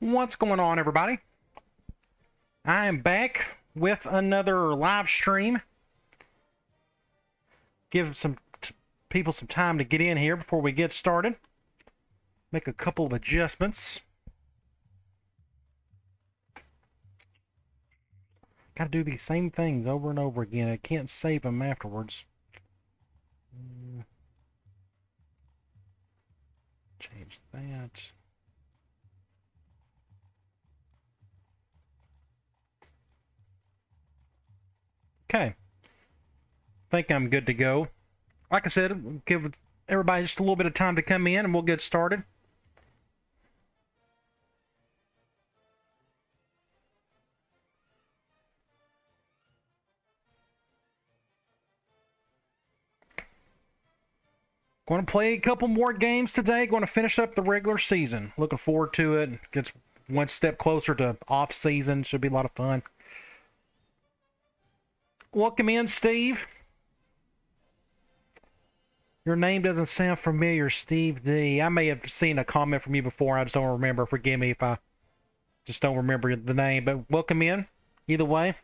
What's going on, everybody? I am back with another live stream. Give some people some time to get in here before we get started. Make a couple of adjustments. Got to do these same things over and over again. I can't save them afterwards. Change that. Okay. Think I'm good to go. Like I said, give everybody just a little bit of time to come in and we'll get started. Going to play a couple more games today. Going to finish up the regular season. Looking forward to it. Gets one step closer to off season. Should be a lot of fun. Welcome in, Steve. Your name doesn't sound familiar, Steve D. I may have seen a comment from you before. I just don't remember. Forgive me if I just don't remember the name. But welcome in, either way.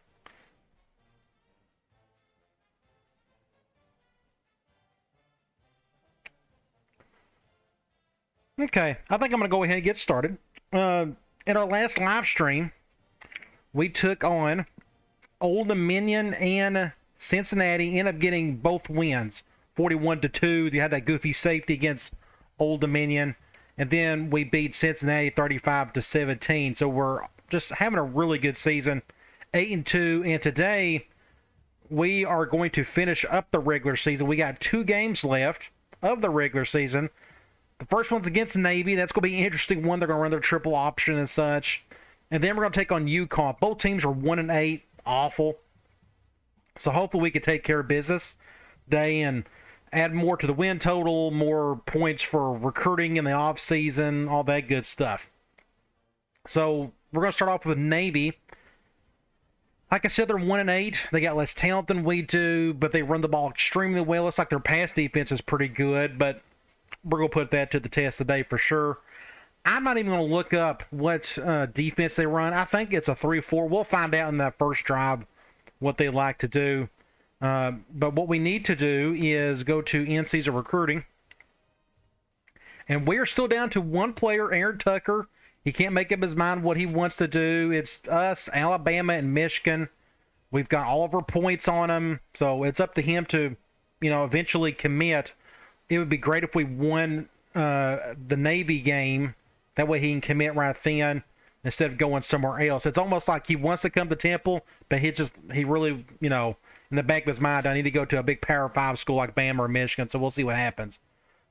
Okay, I think I'm going to go ahead and get started. In our last live stream, we took on Old Dominion and Cincinnati. Ended up getting both wins, 41-2. You had that goofy safety against Old Dominion, and then we beat Cincinnati 35-17. So we're just having a really good season, 8-2. And today we are going to finish up the regular season. We got 2 games left of the regular season. The first one's against Navy. That's going to be an interesting one. They're going to run their triple option and such. And then we're going to take on UConn. Both teams are 1-8. Awful. So hopefully we can take care of business today and add more to the win total, more points for recruiting in the off season, all that good stuff. So we're going to start off with Navy. Like I said, they're 1-8. They got less talent than we do, but they run the ball extremely well. Looks like their pass defense is pretty good, but we're going to put that to the test today for sure. I'm not even going to look up what defense they run. I think it's a 3-4. We'll find out in that first drive what they like to do. But what we need to do is go to in-season recruiting. And we're still down to one player, Aaron Tucker. He can't make up his mind what he wants to do. It's us, Alabama, and Michigan. We've got all of our points on him. So it's up to him to, eventually commit. It would be great if we won the Navy game. That way he can commit right then instead of going somewhere else. It's almost like he wants to come to Temple, but he really, in the back of his mind, I need to go to a big Power 5 school like Bama or Michigan, so we'll see what happens.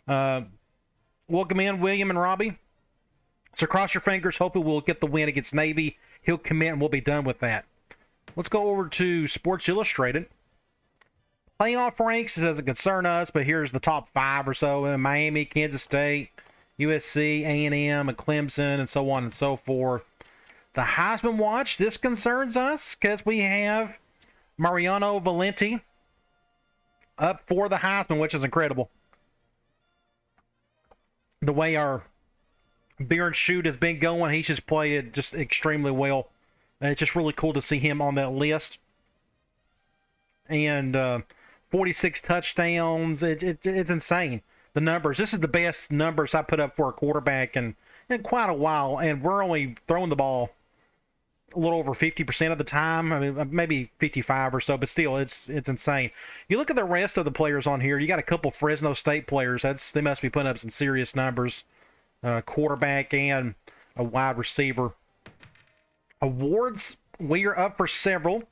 Welcome in, William and Robbie. So cross your fingers. Hopefully we'll get the win against Navy. He'll commit, and we'll be done with that. Let's go over to Sports Illustrated. Playoff ranks doesn't concern us, but here's the top 5 or so. Miami, Kansas State, USC, A&M, and Clemson, and so on and so forth. The Heisman Watch, this concerns us because we have Mariano Valenti up for the Heisman, which is incredible. The way our beer and shoot has been going, he's just played just extremely well. It's just really cool to see him on that list. And 46 touchdowns. It's insane. The numbers. This is the best numbers I put up for a quarterback in quite a while, and we're only throwing the ball a little over 50% of the time. I mean, maybe 55 or so, but still, it's insane. You look at the rest of the players on here. You got a couple Fresno State players. They must be putting up some serious numbers. Quarterback and a wide receiver. Awards. We are up for several.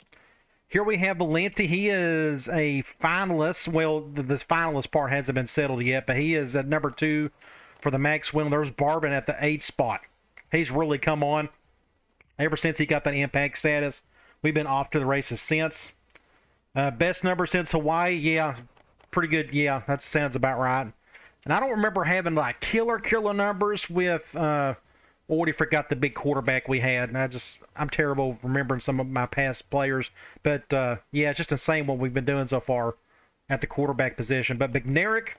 Here we have Valenti. He is a finalist. Well, this finalist part hasn't been settled yet, but he is at number 2 for the Maxwell. There's Barbin at the 8th spot. He's really come on. Ever since he got that impact status, we've been off to the races since. Best number since Hawaii, yeah, pretty good. Yeah, that sounds about right. And I don't remember having like killer numbers with. Already forgot the big quarterback we had, and I'm terrible remembering some of my past players. But yeah, it's just insane what we've been doing so far at the quarterback position. But McNarick,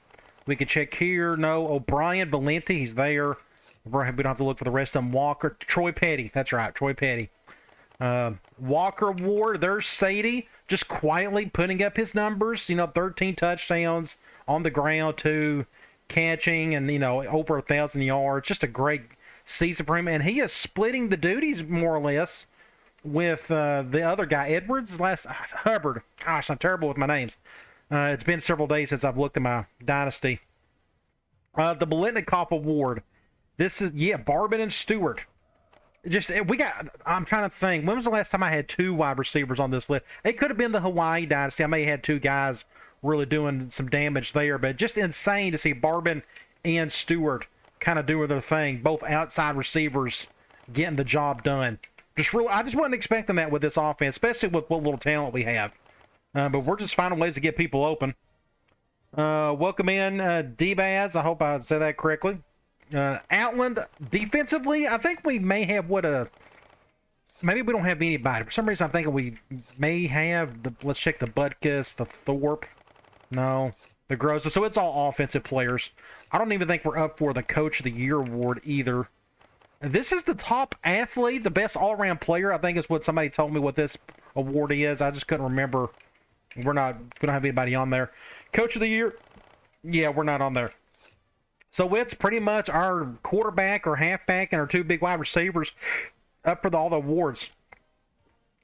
we could check here. No, O'Brien, Valenti, he's there. We don't have to look for the rest of them. Walker, Troy Petty. That's right, Troy Petty. Walker Ward, there's Sadie, just quietly putting up his numbers. 13 touchdowns on the ground, 2 catching, and over 1,000 yards. Just a great season for him, and he is splitting the duties more or less with the other guy, Edwards. Hubbard. Gosh, I'm terrible with my names. It's been several days since I've looked at my Dynasty. The Bolitnikoff Award. This is Barbin and Stewart. I'm trying to think. When was the last time I had 2 wide receivers on this list? It could have been the Hawaii Dynasty. I may have had 2 guys really doing some damage there, but just insane to see Barbin and Stewart kind of doing their thing. Both outside receivers getting the job done. I just wasn't expecting that with this offense, especially with what little talent we have. But we're just finding ways to get people open. Welcome in D-Baz. I hope I said that correctly. Outland, defensively, I think we may have maybe we don't have anybody. For some reason, I'm thinking we may have let's check the Butkus, the Thorpe. No, the Groza. So it's all offensive players. I don't even think we're up for the Coach of the Year award either. This is the top athlete, the best all-around player, I think is what somebody told me what this award is. I just couldn't remember. We don't have anybody on there. Coach of the Year, yeah, we're not on there. So it's pretty much our quarterback or halfback and our 2 big wide receivers up for all the awards.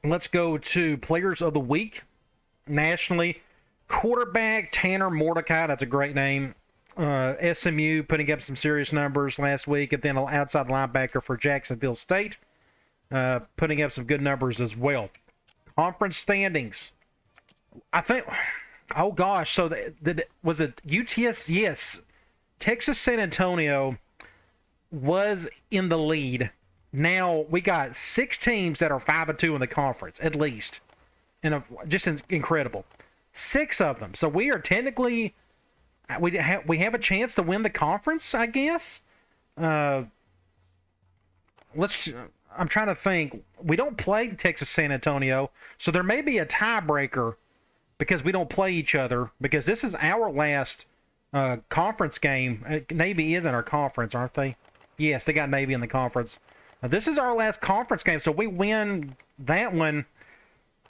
Let's go to Players of the Week. Nationally, quarterback Tanner Mordecai. That's a great name. SMU putting up some serious numbers last week. And then an outside linebacker for Jacksonville State. Putting up some good numbers as well. Conference standings. I think, oh gosh, so was it UTS? Yes. Texas San Antonio was in the lead. Now we got 6 teams that are 5-2 in the conference, at least. Just incredible. 6 of them. So we are technically, we have a chance to win the conference, I guess. I'm trying to think. We don't play Texas San Antonio, so there may be a tiebreaker because we don't play each other, because this is our last conference game. Navy is in our conference, aren't they? Yes, they got Navy in the conference. This is our last conference game, so we win that one,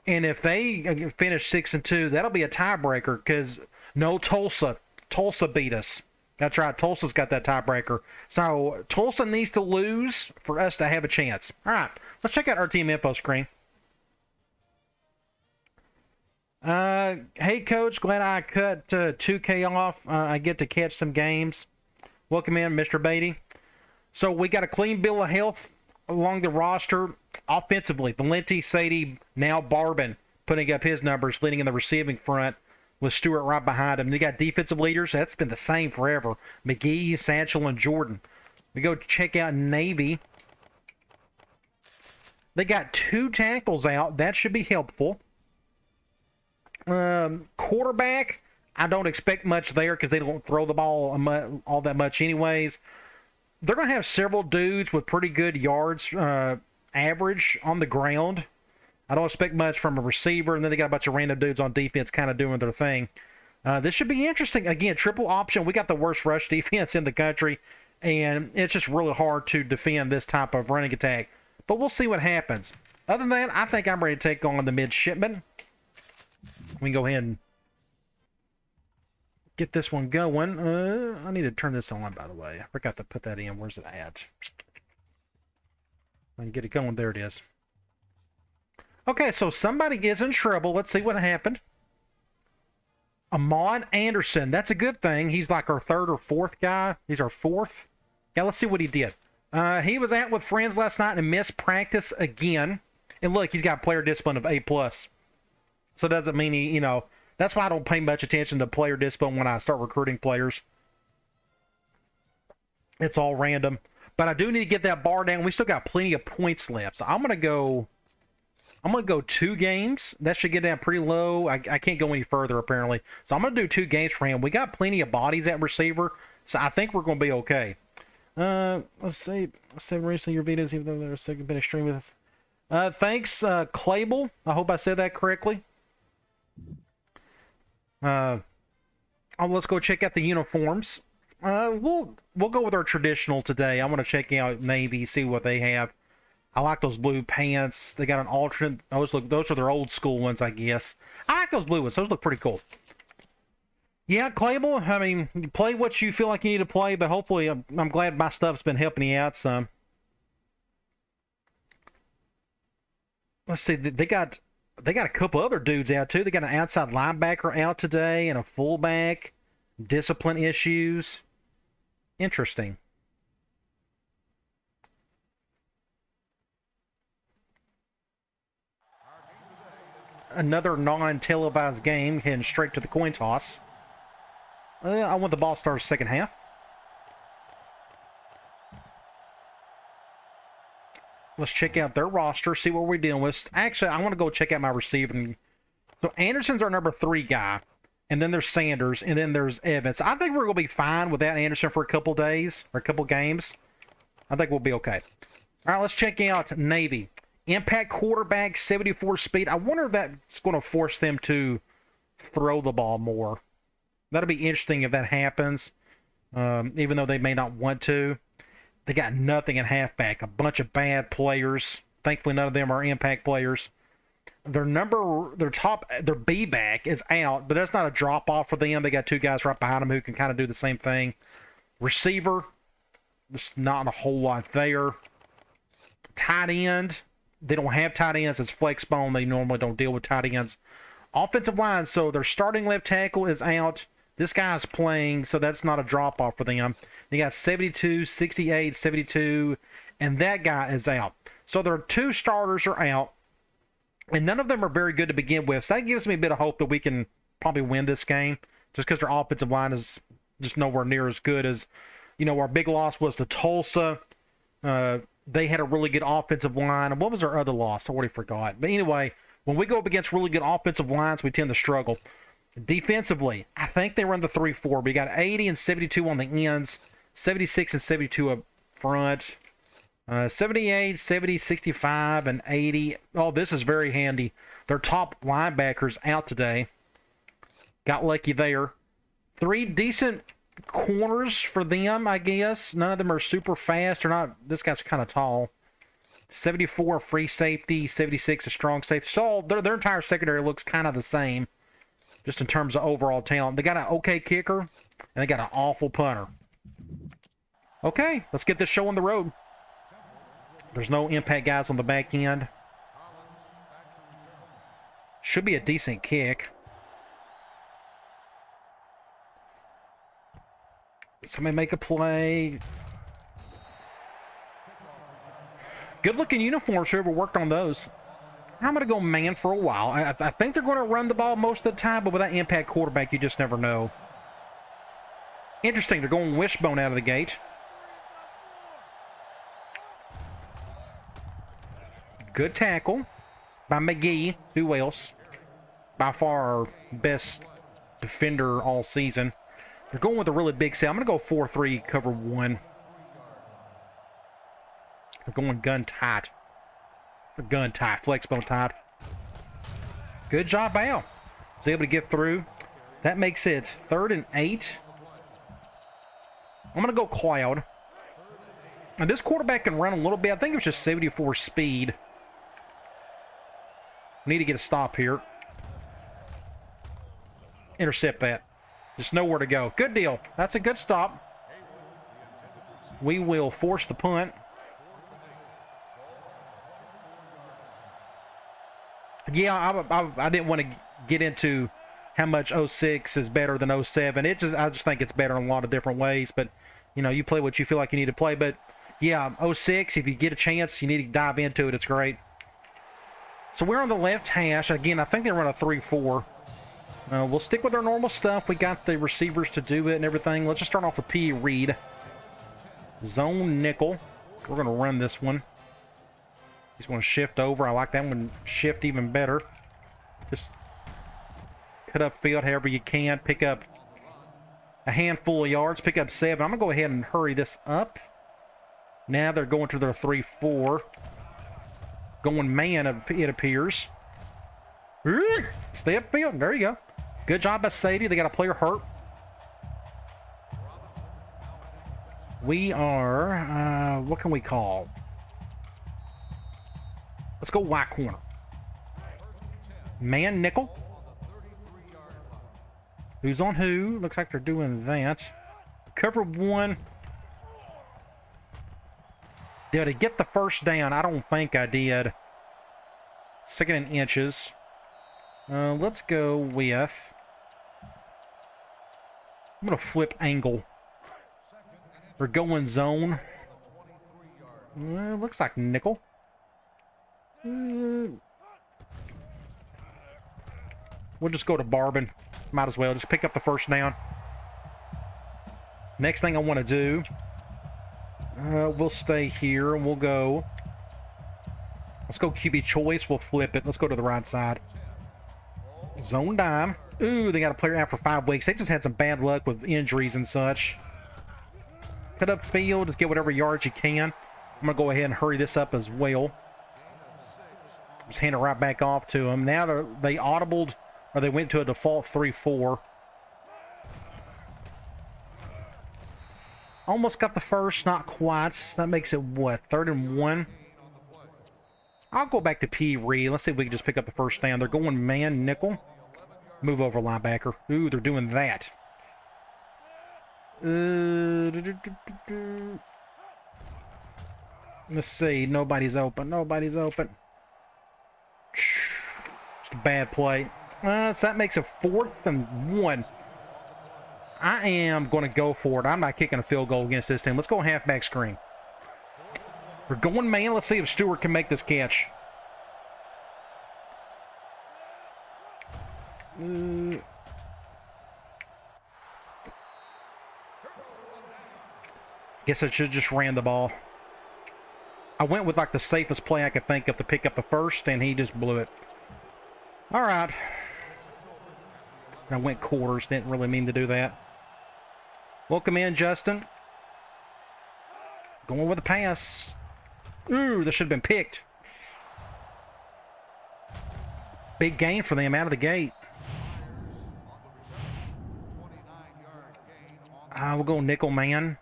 and if they finish 6-2, that'll be a tiebreaker, because Tulsa beat us. That's right, Tulsa's got that tiebreaker. So Tulsa needs to lose for us to have a chance. All right, let's check out our team info screen. Hey coach, glad I cut 2K off. I get to catch some games. Welcome in, Mr. Beatty. So we got a clean bill of health along the roster. Offensively, Valenti, Sadie, now Barbin putting up his numbers, leading in the receiving front with Stewart right behind him. They got defensive leaders. That's been the same forever. McGee, Satchel, and Jordan. We go check out Navy. They got 2 tackles out. That should be helpful. Quarterback, I don't expect much there because they don't throw the ball all that much anyways. They're going to have several dudes with pretty good yards average on the ground. I don't expect much from a receiver, and then they got a bunch of random dudes on defense kind of doing their thing. This should be interesting. Again, triple option. We got the worst rush defense in the country, and it's just really hard to defend this type of running attack. But we'll see what happens. Other than that, I think I'm ready to take on the midshipmen. We can go ahead and get this one going. I need to turn this on, by the way. I forgot to put that in. Where's it at? I can get it going. There it is. Okay, so somebody is in trouble. Let's see what happened. Ahmad Anderson. That's a good thing. He's like our 3rd or 4th guy. He's our 4th. Yeah, let's see what he did. He was out with friends last night and missed practice again. And look, he's got player discipline of A+. So it doesn't mean he, that's why I don't pay much attention to player discipline when I start recruiting players. It's all random. But I do need to get that bar down. We still got plenty of points left. So I'm going to go 2 games. That should get down pretty low. I can't go any further, apparently. So I'm going to do 2 games for him. We got plenty of bodies at receiver. So I think we're going to be okay. Let's see. Recently your videos, even though they're second been extreme with. Thanks, Clable. I hope I said that correctly. Let's go check out the uniforms. We'll go with our traditional today. I want to check out Navy, see what they have. I like those blue pants. They got an alternate. Those are their old school ones, I guess. I like those blue ones. Those look pretty cool. Yeah, Clable, I mean, you play what you feel like you need to play, but hopefully I'm glad my stuff's been helping you out some. Let's see, they got a couple other dudes out too. They got an outside linebacker out today and a fullback. Discipline issues. Interesting. Another non-televised game heading straight to the coin toss. I want the ball started second half. Let's check out their roster, see what we're dealing with. Actually, I want to go check out my receiving. So Anderson's our number 3 guy. And then there's Sanders, and then there's Evans. I think we're going to be fine without Anderson for a couple days, or a couple games. I think we'll be okay. All right, let's check out Navy. Impact quarterback, 74 speed. I wonder if that's going to force them to throw the ball more. That'll be interesting if that happens, even though they may not want to. They got nothing in halfback. A bunch of bad players. Thankfully, none of them are impact players. Their B back is out, but that's not a drop off for them. They got 2 guys right behind them who can kind of do the same thing. Receiver, there's not a whole lot there. Tight end, they don't have tight ends as flex bone. They normally don't deal with tight ends. Offensive line, so their starting left tackle is out. This guy's playing, so that's not a drop off for them. They got 72, 68, 72, and that guy is out. So their 2 starters are out. And none of them are very good to begin with. So that gives me a bit of hope that we can probably win this game. Just because their offensive line is just nowhere near as good as, our big loss was to Tulsa. They had a really good offensive line. And what was our other loss? I already forgot. But anyway, when we go up against really good offensive lines, we tend to struggle. Defensively, I think they run the 3-4. We got 80 and 72 on the ends, 76 and 72 up front. 78, 70, 65, and 80. Oh, this is very handy. Their top linebackers out today. Got lucky there. 3 decent corners for them, I guess. None of them are super fast. They're not. This guy's kind of tall. 74 free safety, 76 a strong safety. So their entire secondary looks kind of the same, just in terms of overall talent. They got an okay kicker, and they got an awful punter. Okay, let's get this show on the road. There's no impact guys on the back end. Should be a decent kick. Somebody make a play. Good looking uniforms, whoever worked on those. I'm going to go man for a while. I think they're going to run the ball most of the time, but with that impact quarterback, you just never know. Interesting, they're going wishbone out of the gate. Good tackle by McGee. Who else? By far our best defender all season. They're going with a really big set. I'm going to go 4-3, cover 1. They're going gun tight. Gun tight, flex bone tight. Good job, Al. Was able to get through. That makes it 3rd and 8. I'm going to go Cloud. And this quarterback can run a little bit. I think it was just 74 speed. Need to get a stop here. Intercept that. Just know where to go. Good deal. That's a good stop. We will force the punt. Yeah, I didn't want to get into how much 06 is better than 07. I just think it's better in a lot of different ways. But, you play what you feel like you need to play. But, yeah, 06, if you get a chance, you need to dive into it. It's great. So we're on the left hash. Again, I think they run a 3-4. We'll stick with our normal stuff. We got the receivers to do it and everything. Let's just start off with P. Reed. Zone nickel. We're going to run this one. He's going to shift over. I like that one. Shift even better. Just cut up field however you can. Pick up a handful of yards. Pick up 7. I'm going to go ahead and hurry this up. Now they're going to their 3-4. Going man, it appears. Stay upfield. There you go. Good job by Sadie. They got a player hurt. We are, what can we call? Let's go Y corner. Man nickel. Who's on who? Looks like they're doing that. Cover one. Did I get the first down? I don't think I did. Second in inches. Let's go with... I'm going to flip angle. We're going zone. Looks like nickel. We'll just go to Barbin. Might as well. Just pick up the first down. Next thing I want to do, we'll stay here and we'll go. Let's go QB choice. We'll flip it. Let's go to the right side. Zone dime. Ooh, they got a player out for 5 weeks. They just had some bad luck with injuries and such. Cut up field. Just get whatever yards you can. I'm going to go ahead and hurry this up as well. Just hand it right back off to them. Now they audibled, or they went to a default 3-4. Almost got the first, not quite. That makes it, what, 3rd and 1? I'll go back to P. Reed. Let's see if we can just pick up the first down. They're going man nickel. Move over linebacker. Ooh, they're doing that. Let's see. Nobody's open. Nobody's open. Just a bad play. So that makes it 4th and 1. I am going to go for it. I'm not kicking a field goal against this team. Let's go halfback screen. We're going man. Let's see if Stewart can make this catch. Guess I should just ran the ball. I went with like the safest play I could think of to pick up the first, and he just blew it. All right. I went quarters. Didn't really mean to do that. Welcome in, Justin. Going with a pass. Ooh, this should have been picked. Big gain for them out of the gate. We'll go nickel man.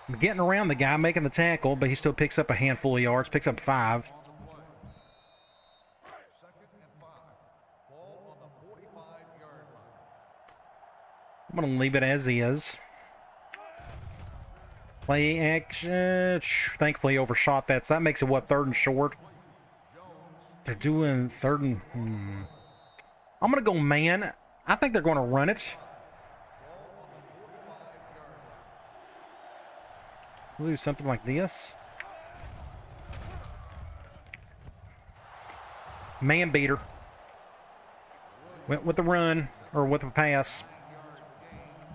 I'm getting around the guy making the tackle, but he still picks up a handful of yards, picks up 5. I'm going to leave it as is. Play action. Thankfully overshot that, so that makes it, what, 3rd and short? They're doing 3rd and... I'm going to go man. I think they're going to run it. We'll do something like this. Man beater. Went with the run, or with the pass.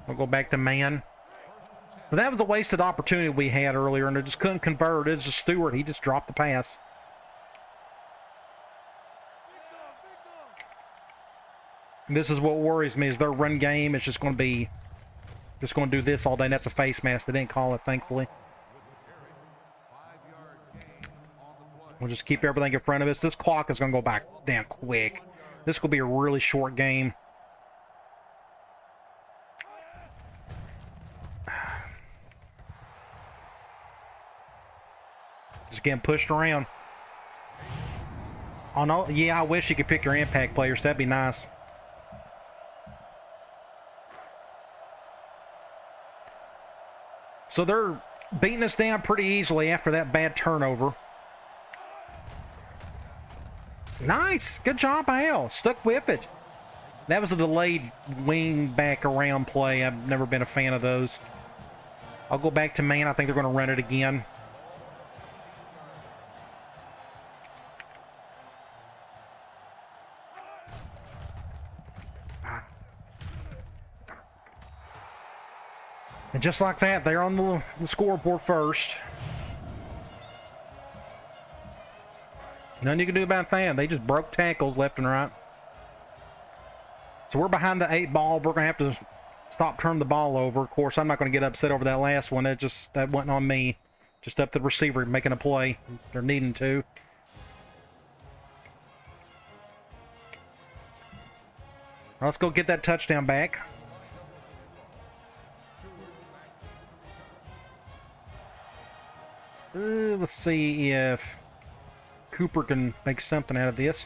We'll go back to man. So that was a wasted opportunity we had earlier, and they just couldn't convert. It's just Stewart. He just dropped the pass. And this is what worries me, is their run game is just going to be... just going to do this all day, and that's a face mask. They didn't call it, thankfully. We'll just keep everything in front of us. This clock is going to go back damn quick. This will be a really short game. Just getting pushed around. Oh no, yeah, I wish you could pick your impact players. That'd be nice. So they're beating us down pretty easily after that bad turnover. Nice. Good job, Al. Stuck with it. That was a delayed wing back around play. I've never been a fan of those. I'll go back to man. I think they're going to run it again. And just like that, they're on the scoreboard first. Nothing you can do about that. They just broke tackles left and right. So we're behind the 8 ball. We're going to have to stop turning the ball over. Of course, I'm not going to get upset over that last one. That wasn't on me. Just up to the receiver making a play. They're needing to. Let's go get that touchdown back. Let's see if Cooper can make something out of this.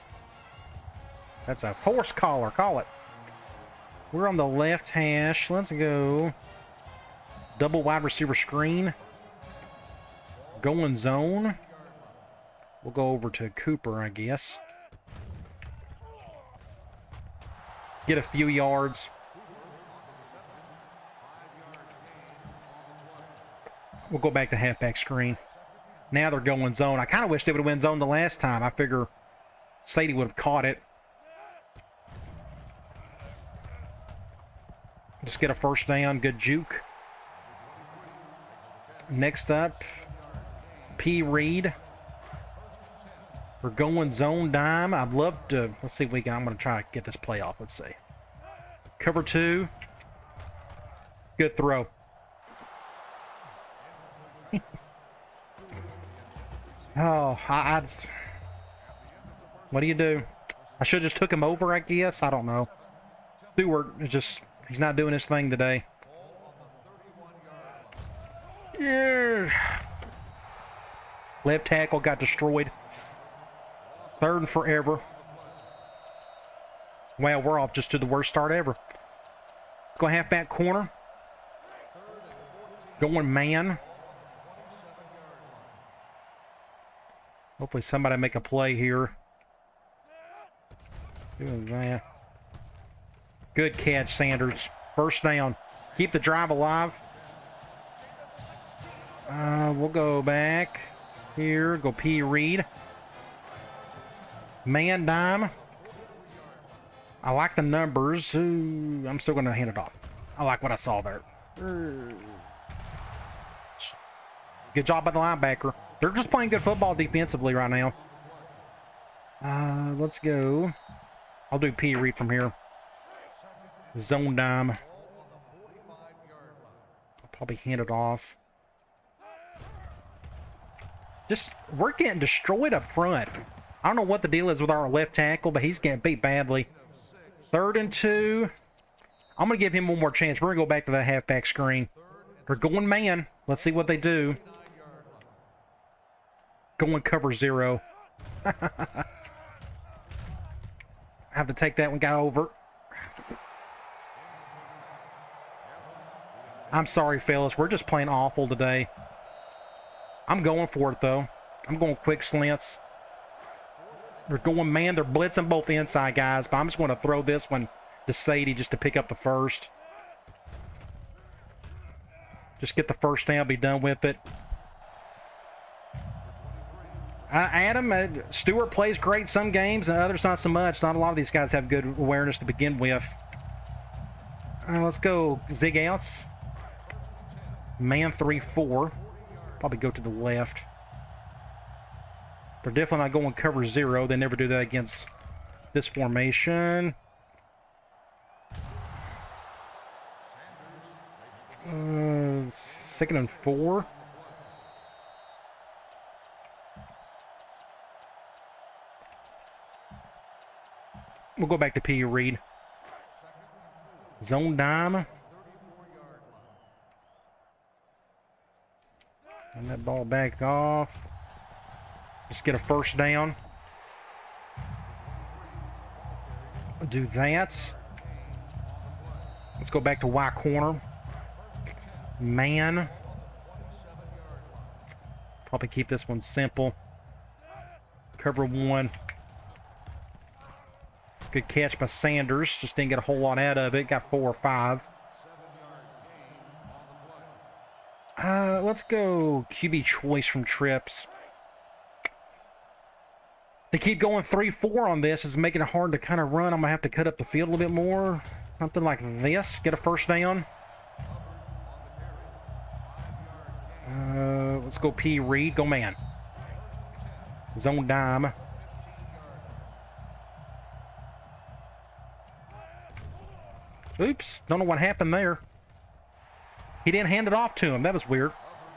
That's a horse collar. Call it. We're on the left hash. Let's go. Double wide receiver screen. Going zone. We'll go over to Cooper, I guess. Get a few yards. We'll go back to halfback screen. Now they're going zone. I kind of wish they would have went zone the last time. I figure Sadie would have caught it. Just get a first down. Good juke. Next up, P. Reed. We're going zone dime. I'd love to. Let's see if we can. I'm going to try to get this play off. Let's see. Cover 2. Good throw. Oh, what do you do? I should have just took him over, I guess. I don't know. Stewart is just, he's not doing his thing today. Yeah. Left tackle got destroyed. 3rd and forever. Well, we're off just to the worst start ever. Go halfback corner. Going man. Hopefully somebody make a play here. Doing that. Good catch, Sanders. First down. Keep the drive alive. We'll go back here. Go P. Reed. Man dime. I like the numbers. Ooh, I'm still going to hand it off. I like what I saw there. Good job by the linebacker. They're just playing good football defensively right now. Let's go. I'll do P. Reed from here. Zone dime. I'll probably hand it off. Just, we're getting destroyed up front. I don't know what the deal is with our left tackle, but he's getting beat badly. 3rd and 2. I'm going to give him one more chance. We're going to go back to that halfback screen. They're going man. Let's see what they do. Going cover 0. I have to take that one guy over. I'm sorry, fellas. We're just playing awful today. I'm going for it, though. I'm going quick slants. They're going man. They're blitzing both inside guys, but I'm just going to throw this one to Sadie just to pick up the first. Just get the first down, be done with it. Adam, Stewart plays great some games and others not so much. Not a lot of these guys have good awareness to begin with. Let's go zig outs. Man 3-4. Probably go to the left. They're definitely not going cover 0. They never do that against this formation. 2nd and 4. We'll go back to P. Reed. Zone dime. And that ball back off. Just get a first down. Do that. Let's go back to Y corner. Man. Probably keep this one simple. Cover 1. Good catch by Sanders. Just didn't get a whole lot out of it. Got 4 or 5. Let's go QB choice from trips. They keep going 3-4 on this. It's making it hard to kind of run. I'm going to have to cut up the field a little bit more. Something like this. Get a first down. Let's go P. Reed. Go man. Zone dime. Oops. Don't know what happened there. He didn't hand it off to him. That was weird.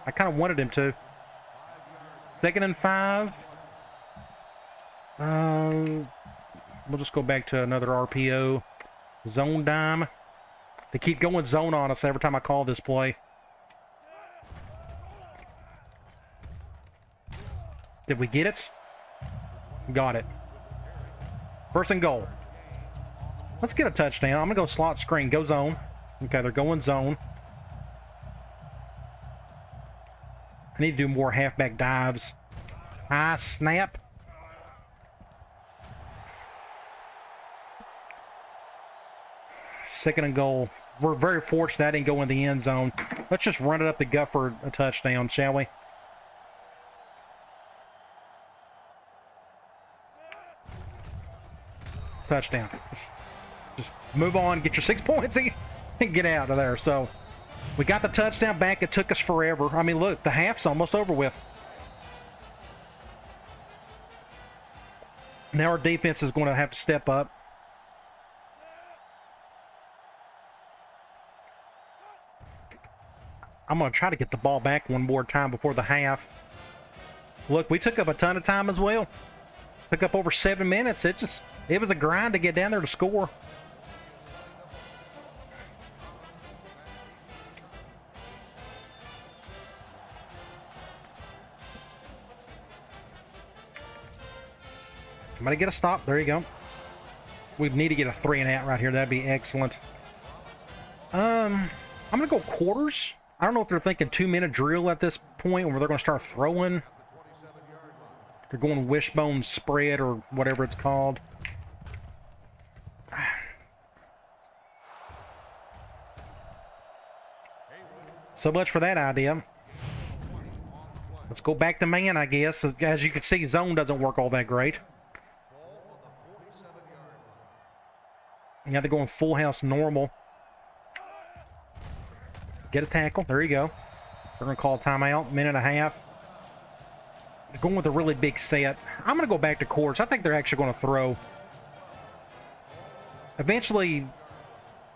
I kind of wanted him to. 2nd and 5. We'll just go back to another RPO. Zone dime. They keep going zone on us every time I call this play. Did we get it? Got it. First and goal. Let's get a touchdown. I'm going to go slot screen. Go zone. Okay, they're going zone. I need to do more halfback dives. High snap. Second and goal. We're very fortunate that didn't go in the end zone. Let's just run it up the gut for a touchdown, shall we? Touchdown. Just move on, get your 6 points, and get out of there. So we got the touchdown back. It took us forever. I mean, look, the half's almost over with. Now our defense is going to have to step up. I'm going to try to get the ball back one more time before the half. Look, we took up a ton of time as well. Took up over 7 minutes. It was a grind to get down there to score. Somebody get a stop. There you go. We need to get a 3 and out right here. That'd be excellent. I'm going to go quarters. I don't know if they're thinking 2-minute drill at this point where they're going to start throwing. They're going wishbone spread or whatever it's called. So much for that idea. Let's go back to man, I guess. As you can see, zone doesn't work all that great. Yeah, they're going full house normal. Get a tackle. There you go. They're going to call a timeout. Minute and a half. They're going with a really big set. I'm going to go back to quarters. I think they're actually going to throw. Eventually,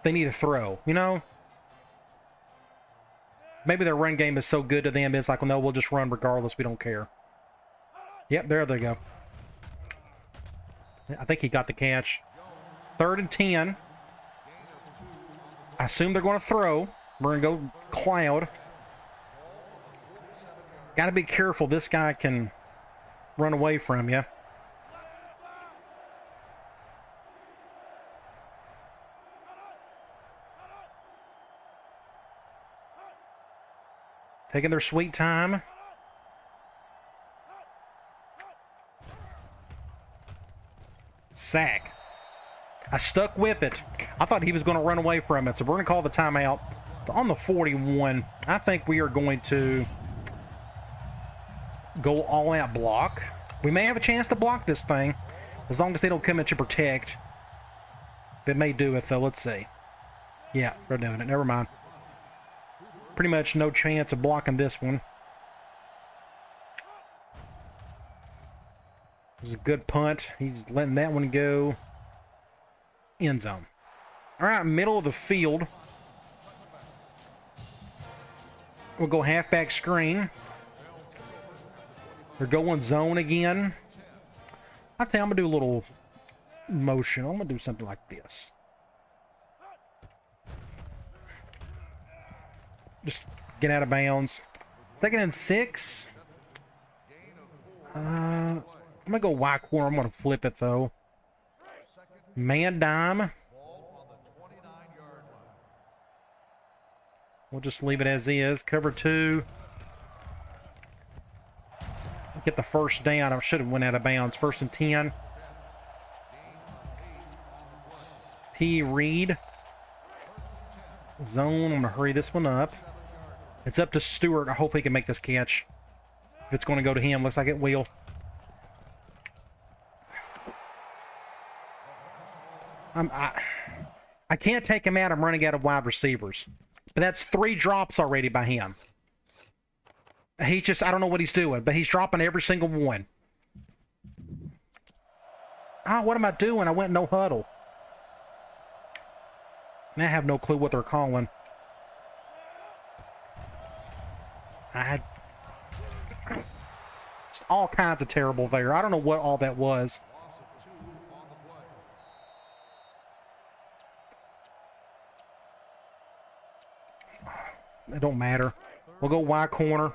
they need to throw, you know? Maybe their run game is so good to them, it's like, well, no, we'll just run regardless. We don't care. Yep, there they go. I think he got the catch. 3rd and 10. I assume they're going to throw. We're going to go cloud. Got to be careful. This guy can run away from you. Taking their sweet time. Sack. I stuck with it. I thought he was going to run away from it, so we're going to call the timeout. On the 41, I think we are going to go all-out block. We may have a chance to block this thing, as long as they don't come in to protect. They may do it, though. Let's see. Yeah, they're doing it. Never mind. Pretty much no chance of blocking this one. It was a good punt. He's letting that one go. End zone. All right, middle of the field. We'll go halfback screen. They're going zone again. I tell you, I'm going to do a little motion. I'm going to do something like this. Just get out of bounds. 2nd and 6. I'm going to go Y corner. I'm going to flip it, though. Man dime. We'll just leave it as is. Cover 2. Get the first down. I should have went out of bounds. 1st and 10. P. Reed. Zone. I'm going to hurry this one up. It's up to Stewart. I hope he can make this catch. If it's going to go to him, looks like it will. I can't take him out. I'm running out of wide receivers. But that's 3 drops already by him. He's just, I don't know what he's doing, but he's dropping every single one. Ah, what am I doing? I went no huddle. I have no clue what they're calling. Just all kinds of terrible there. I don't know what all that was. It don't matter. We'll go Y corner.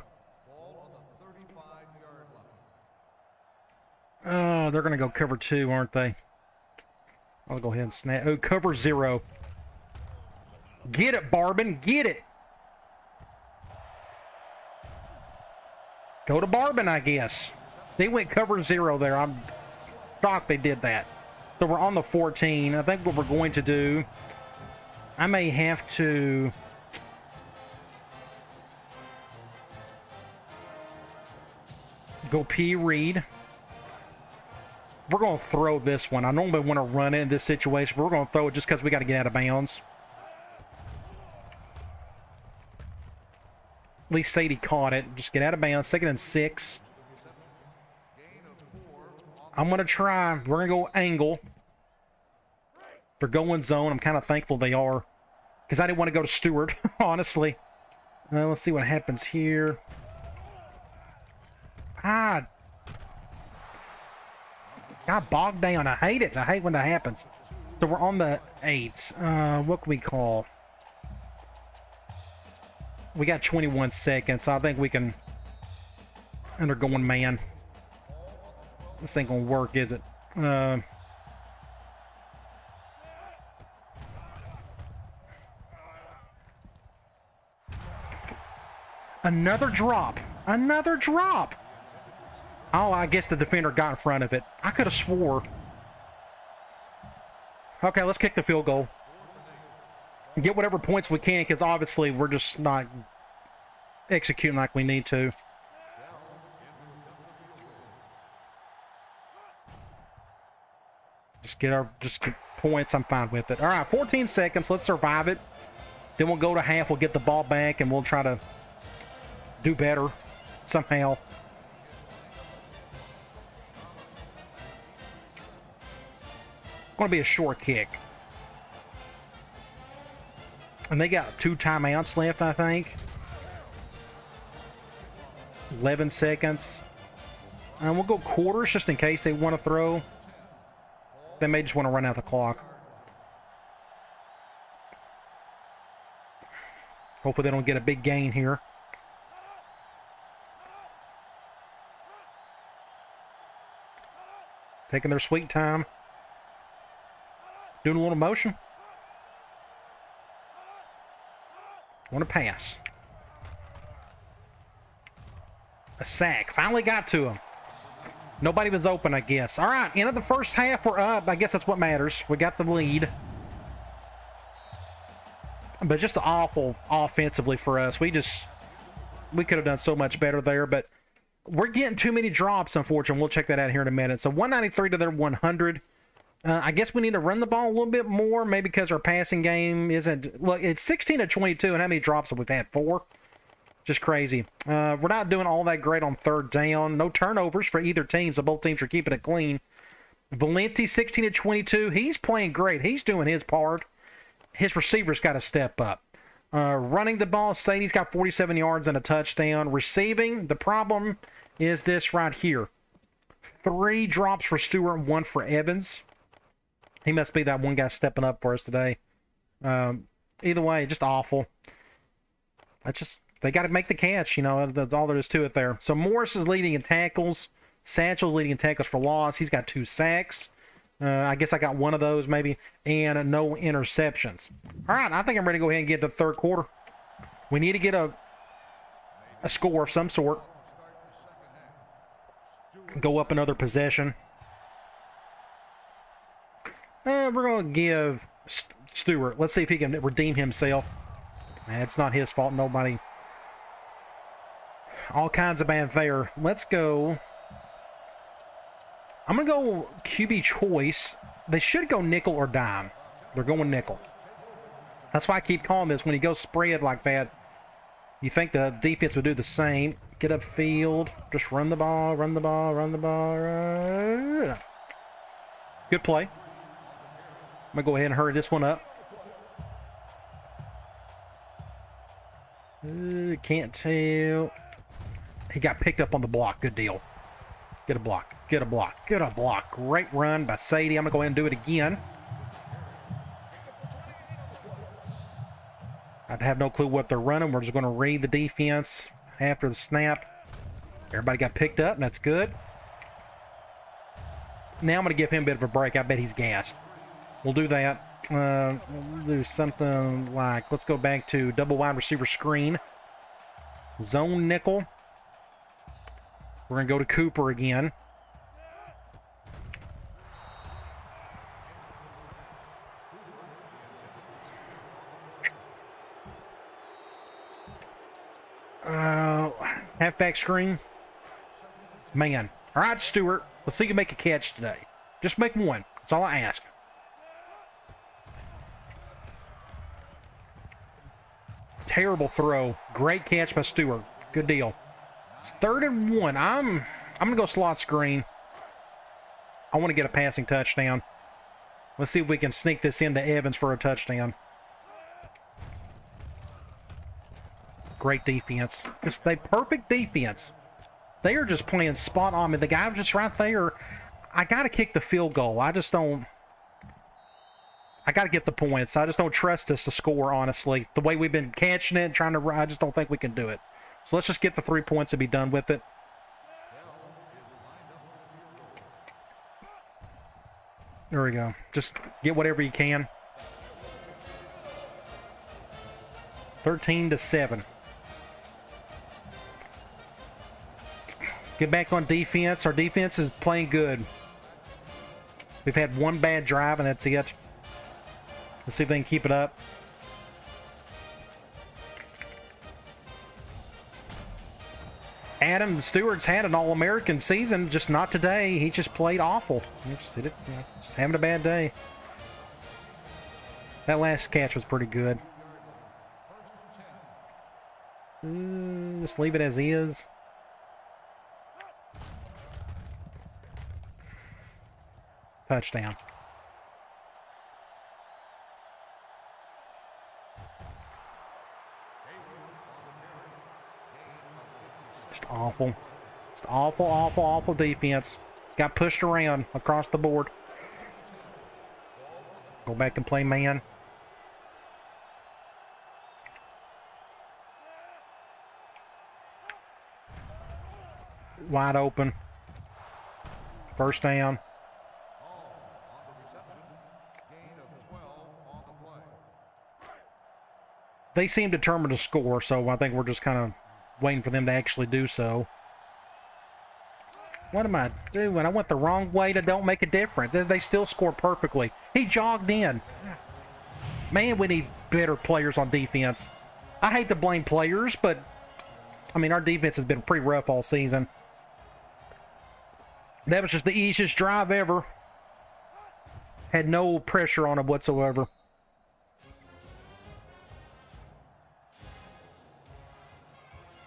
Oh, they're going to go cover 2, aren't they? I'll go ahead and snap. Oh, cover 0. Get it, Barbin. Get it. Go to Barbin, I guess. They went cover 0 there. I'm shocked they did that. So we're on the 14. I think what we're going to do, I may have to... go P. Reed. We're going to throw this one. I normally want to run it in this situation, but we're going to throw it just because we got to get out of bounds. At least Sadie caught it. Just get out of bounds. 2nd and 6. I'm going to try. We're going to go angle. They're going zone. I'm kind of thankful they are, because I didn't want to go to Stewart, honestly. Let's see what happens here. Got bogged down. I hate it. I hate when that happens. So we're on the 8s. What can we call? We got 21 seconds, so I think we can... And they're going man. This ain't gonna work, is it? Another drop. Another drop. Oh, I guess the defender got in front of it. I could have swore. Okay, let's kick the field goal. Get whatever points we can, because obviously we're just not executing like we need to. Just get points. I'm fine with it. All right, 14 seconds. Let's survive it. Then we'll go to half. We'll get the ball back, and we'll try to do better somehow. Going to be a short kick. And they got 2 timeouts left, I think. 11 seconds. And we'll go quarters just in case they want to throw. They may just want to run out the clock. Hopefully they don't get a big gain here. Taking their sweet time. Doing a little motion. Want to pass. A sack. Finally got to him. Nobody was open, I guess. All right, end of the first half, we're up. I guess that's what matters. We got the lead. But just awful offensively for us. We could have done so much better there, but we're getting too many drops, unfortunately. We'll check that out here in a minute. So 193 to their 100. I guess we need to run the ball a little bit more, maybe because our passing game isn't... Look, it's 16 to 22, and how many drops have we had? 4? Just crazy. We're not doing all that great on 3rd down. No turnovers for either team, so both teams are keeping it clean. Valenti, 16 to 22. He's playing great. He's doing his part. His receivers got to step up. Running the ball, Sadie's got 47 yards and a touchdown. Receiving, the problem is this right here. 3 drops for Stewart and 1 for Evans. He must be that one guy stepping up for us today. Either way, just awful. They got to make the catch, you know. That's all there is to it there. So Morris is leading in tackles. Satchel's leading in tackles for loss. He's got 2 sacks. I guess I got 1 of those maybe. And no interceptions. All right, I think I'm ready to go ahead and get to the 3rd quarter. We need to get a score of some sort. Go up another possession. We're going to give Stewart. Let's see if he can redeem himself. It's not his fault. Nobody. All kinds of bad there. Let's go. I'm going to go QB choice. They should go nickel or dime. They're going nickel. That's why I keep calling this. When you go spread like that, you think the defense would do the same. Get upfield. Just run the ball, run the ball, run the ball. Good play. I'm going to go ahead and hurry this one up. Can't tell. He got picked up on the block. Good deal. Get a block. Get a block. Get a block. Great run by Sadie. I'm going to go ahead and do it again. I have no clue what they're running. We're just going to read the defense after the snap. Everybody got picked up, and that's good. Now I'm going to give him a bit of a break. I bet he's gassed. We'll do that. We'll do something like, let's go back to double wide receiver screen. Zone nickel. We're going to go to Cooper again. Halfback screen. Man. All right, Stewart. Let's see you make a catch today. Just make one. That's all I ask. Terrible throw. Great catch by Stewart. Good deal. It's 3rd and 1. I'm going to go slot screen. I want to get a passing touchdown. Let's see if we can sneak this into Evans for a touchdown. Great defense. Just a perfect defense. They are just playing spot on me. The guy was just right there. I got to kick the field goal. I just don't. I got to get the points. I just don't trust us to score, honestly. The way we've been catching it, trying to, I just don't think we can do it. So let's just get the 3 points and be done with it. There we go. Just get whatever you can. 13-7. Get back on defense. Our defense is playing good. We've had one bad drive, and that's it. Let's see if they can keep it up. Adam Stewart's had an All-American season, just not today. He just played awful. Just having a bad day. That last catch was pretty good. Just leave it as is. Touchdown. Just awful. Just awful, awful, awful defense. Got pushed around across the board. Go back and play man. Wide open. First down. They seem determined to score, so I think we're just kind of waiting for them to actually do so. What am I doing? I went the wrong way to don't make a difference. They still score perfectly. He jogged in. Man, we need better players on defense. I hate to blame players, but, I mean, our defense has been pretty rough all season. That was just the easiest drive ever. Had no pressure on it whatsoever.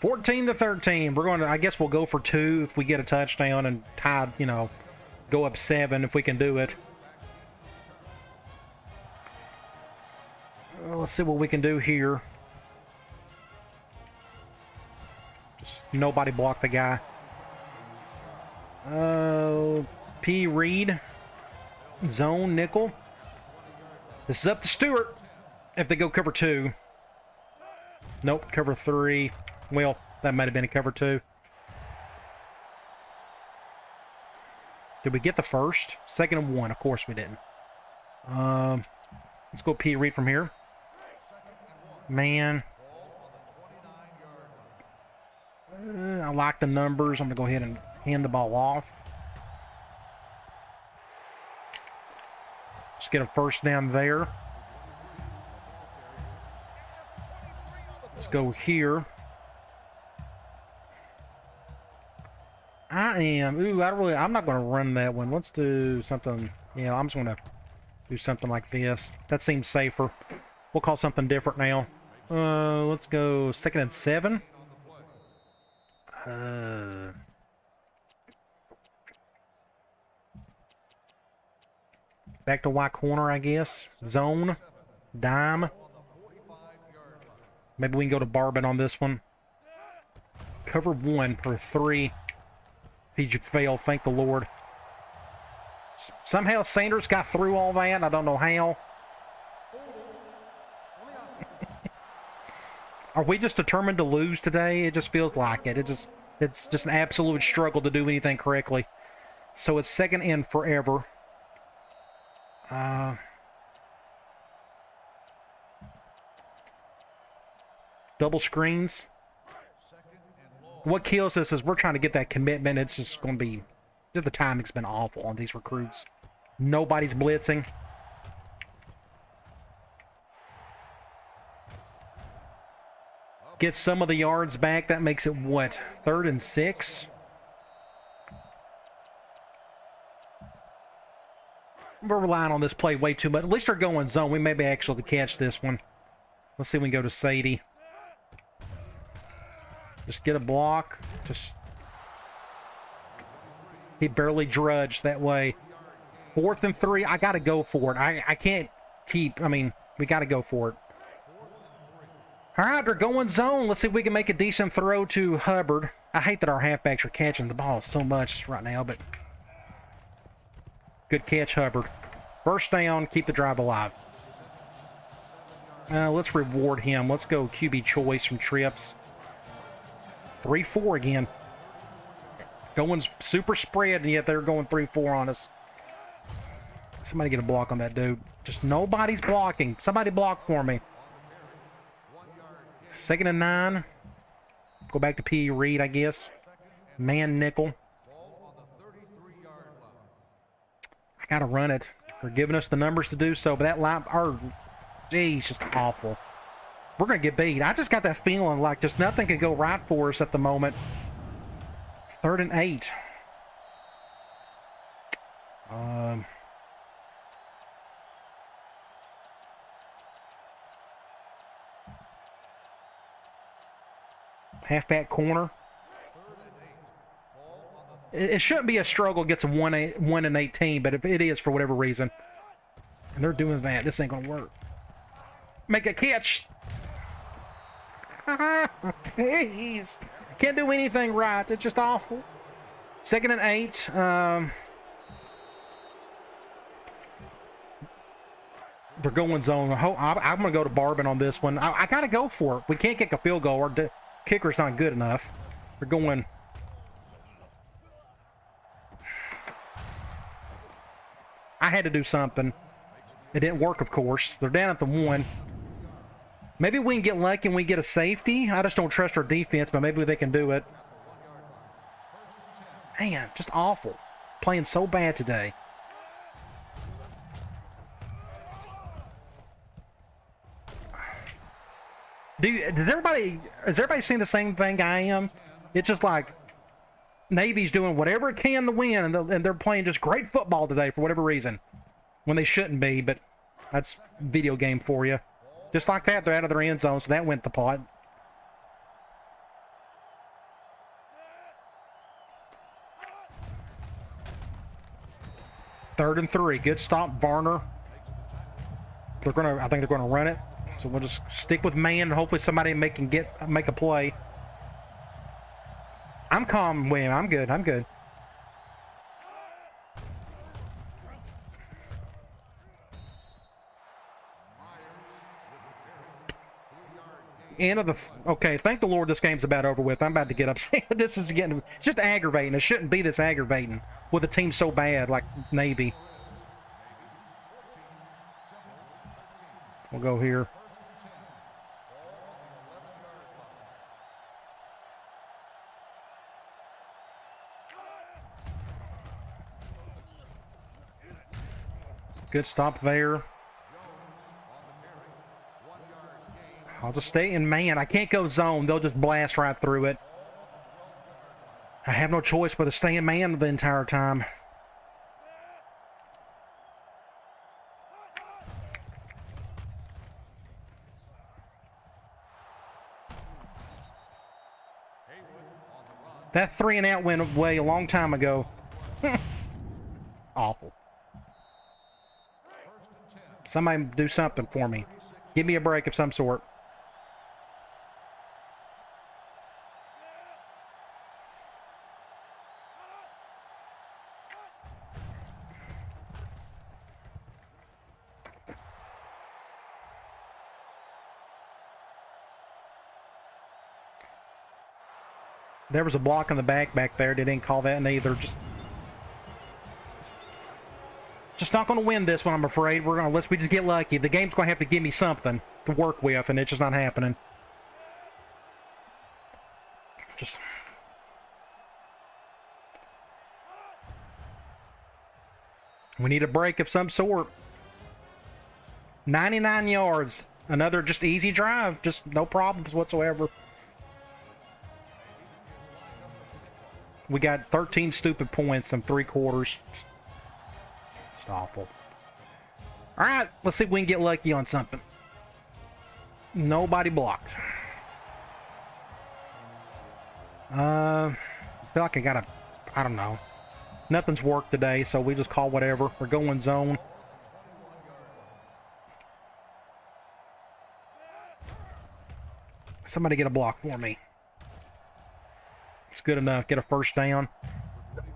(14-13). We're going to, I guess we'll go for 2 if we get a touchdown and tie, you know, go up 7 if we can do it. Let's see what we can do here. Just nobody block the guy. P. Reed. Zone nickel. This is up to Stewart if they go cover 2. Nope, cover 3. Well, that might have been a cover 2. Did we get the first? 2nd and 1. Of course we didn't. Let's go P. Reed from here. Man. I like the numbers. I'm going to go ahead and hand the ball off. Just get a first down there. Let's go here. I'm not going to run that one. Let's do something. Yeah, I'm just going to do something like this. That seems safer. We'll call something different now. Let's go 2nd and 7. Back to Y corner, I guess. Zone. Dime. Maybe we can go to Barbin on this one. Cover 1 or 3. If he fail, thank the Lord. Somehow Sanders got through all that. I don't know how. Are we just determined to lose today? It just feels like it. It's just an absolute struggle to do anything correctly. So it's second and forever. Double screens. What kills us is we're trying to get that commitment. It's just going to be... Just the timing's been awful on these recruits. Nobody's blitzing. Get some of the yards back. That makes it, what, 3rd and 6? We're relying on this play way too much. At least they're going zone. We may be actually catch this one. Let's see if we can go to Sadie. Just get a block. He barely drudged that way. 4th and 3. I got to go for it. I can't keep... I mean, we got to go for it. All right, they're going zone. Let's see if we can make a decent throw to Hubbard. I hate that our halfbacks are catching the ball so much right now, but... Good catch, Hubbard. First down, keep the drive alive. Let's reward him. Let's go QB choice from Trips. 3-4 again. Going super spread, and yet they're going 3-4 on us. Somebody get a block on that dude. Just nobody's blocking. Somebody block for me. 2nd and 9. Go back to P. Reed, I guess. Man nickel. I gotta run it. They're giving us the numbers to do so, but that line, geez, just awful. We're gonna get beat. I just got that feeling like just nothing could go right for us at the moment. 3rd and 8. Halfback corner. It shouldn't be a struggle against a 1 and 18, but if it is for whatever reason, and they're doing that, this ain't gonna work. Make a catch. Jeez. Can't do anything right. It's just awful. 2nd and 8. They're going zone. I'm going to go to Barbin on this one. I got to go for it. We can't kick a field goal. Our kicker's not good enough. We're going... I had to do something. It didn't work, of course. They're down at the 1. Maybe we can get lucky and we get a safety. I just don't trust our defense, but maybe they can do it. Man, just awful. Playing so bad today. Is everybody seeing the same thing I am? It's just like Navy's doing whatever it can to win, and they're playing just great football today for whatever reason. When they shouldn't be, but that's video game for you. Just like that, they're out of their end zone, so that went the pot. Third and 3. Good stop, Varner. I think they're gonna run it. So we'll just stick with man and hopefully somebody make a play. I'm calm, William. I'm good. I'm good. End of the... Okay, thank the Lord this game's about over with. I'm about to get upset. This is getting... It's just aggravating. It shouldn't be this aggravating with a team so bad like Navy. We'll go here. Good stop there. I'll just stay in man. I can't go zone. They'll just blast right through it. I have no choice but to stay in man the entire time. That 3 and out went away a long time ago. Awful. Somebody do something for me. Give me a break of some sort. There was a block in the back there. They didn't call that neither. Just not going to win this one, I'm afraid. Unless we just get lucky. The game's going to have to give me something to work with, and it's just not happening. We need a break of some sort. 99 yards. Another just easy drive. Just no problems whatsoever. We got 13 stupid points in 3 quarters. Just awful. All right, let's see if we can get lucky on something. Nobody blocked. I feel like I don't know. Nothing's worked today, so we just call whatever. We're going zone. Somebody get a block for me. It's good enough. Get a first down.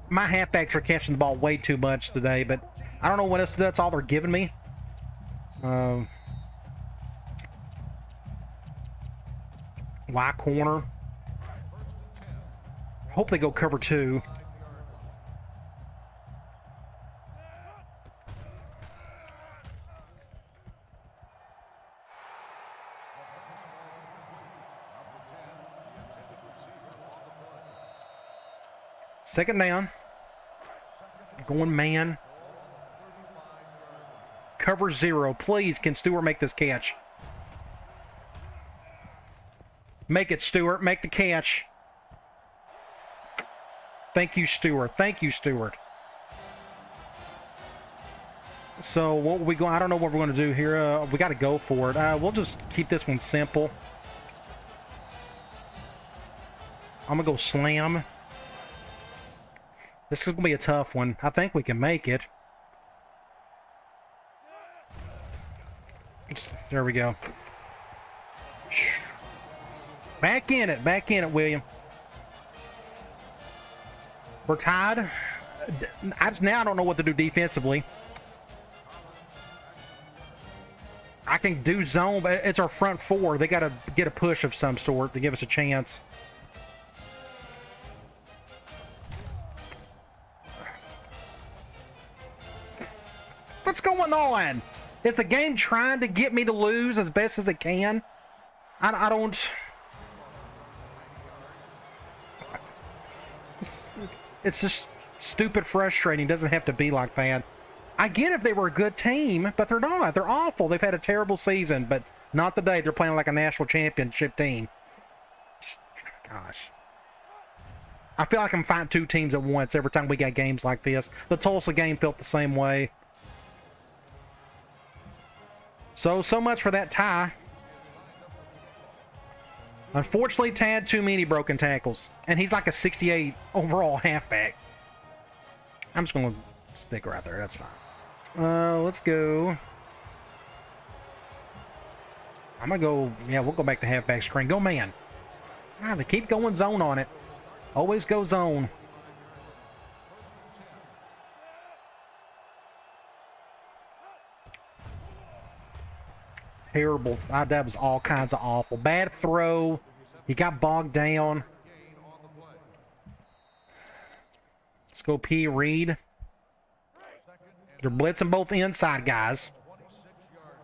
My halfbacks are catching the ball way too much today, but I don't know what else. That's all they're giving me. Y corner. Hope they go cover 2. Second down. Going man. Cover 0. Please, can Stewart make this catch? Make it, Stewart. Make the catch. Thank you, Stewart. Thank you, Stewart. So what we go? I don't know what we're going to do here. We got to go for it. We'll just keep this one simple. I'm going to go slam. This is going to be a tough one. I think we can make it. There we go. Back in it. Back in it, William. We're tied. Now I don't know what to do defensively. I can do zone, but it's our front 4. They got to get a push of some sort to give us a chance. What's going on? Is the game trying to get me to lose as best as it can? I don't... It's just stupid frustrating. It doesn't have to be like that. I get if they were a good team, but they're not. They're awful. They've had a terrible season, but not today. They're playing like a national championship team. Gosh. I feel like I'm fighting 2 teams at once every time we got games like this. The Tulsa game felt the same way. So much for that tie. Unfortunately, Tad, too many broken tackles. And he's like a 68 overall halfback. I'm just going to stick right there. That's fine. Let's go. I'm going to go... Yeah, we'll go back to halfback screen. Go man. Ah, they keep going zone on it. Always go zone. Terrible. That was all kinds of awful. Bad throw. He got bogged down. Let's go P. Reed. They're blitzing both inside guys.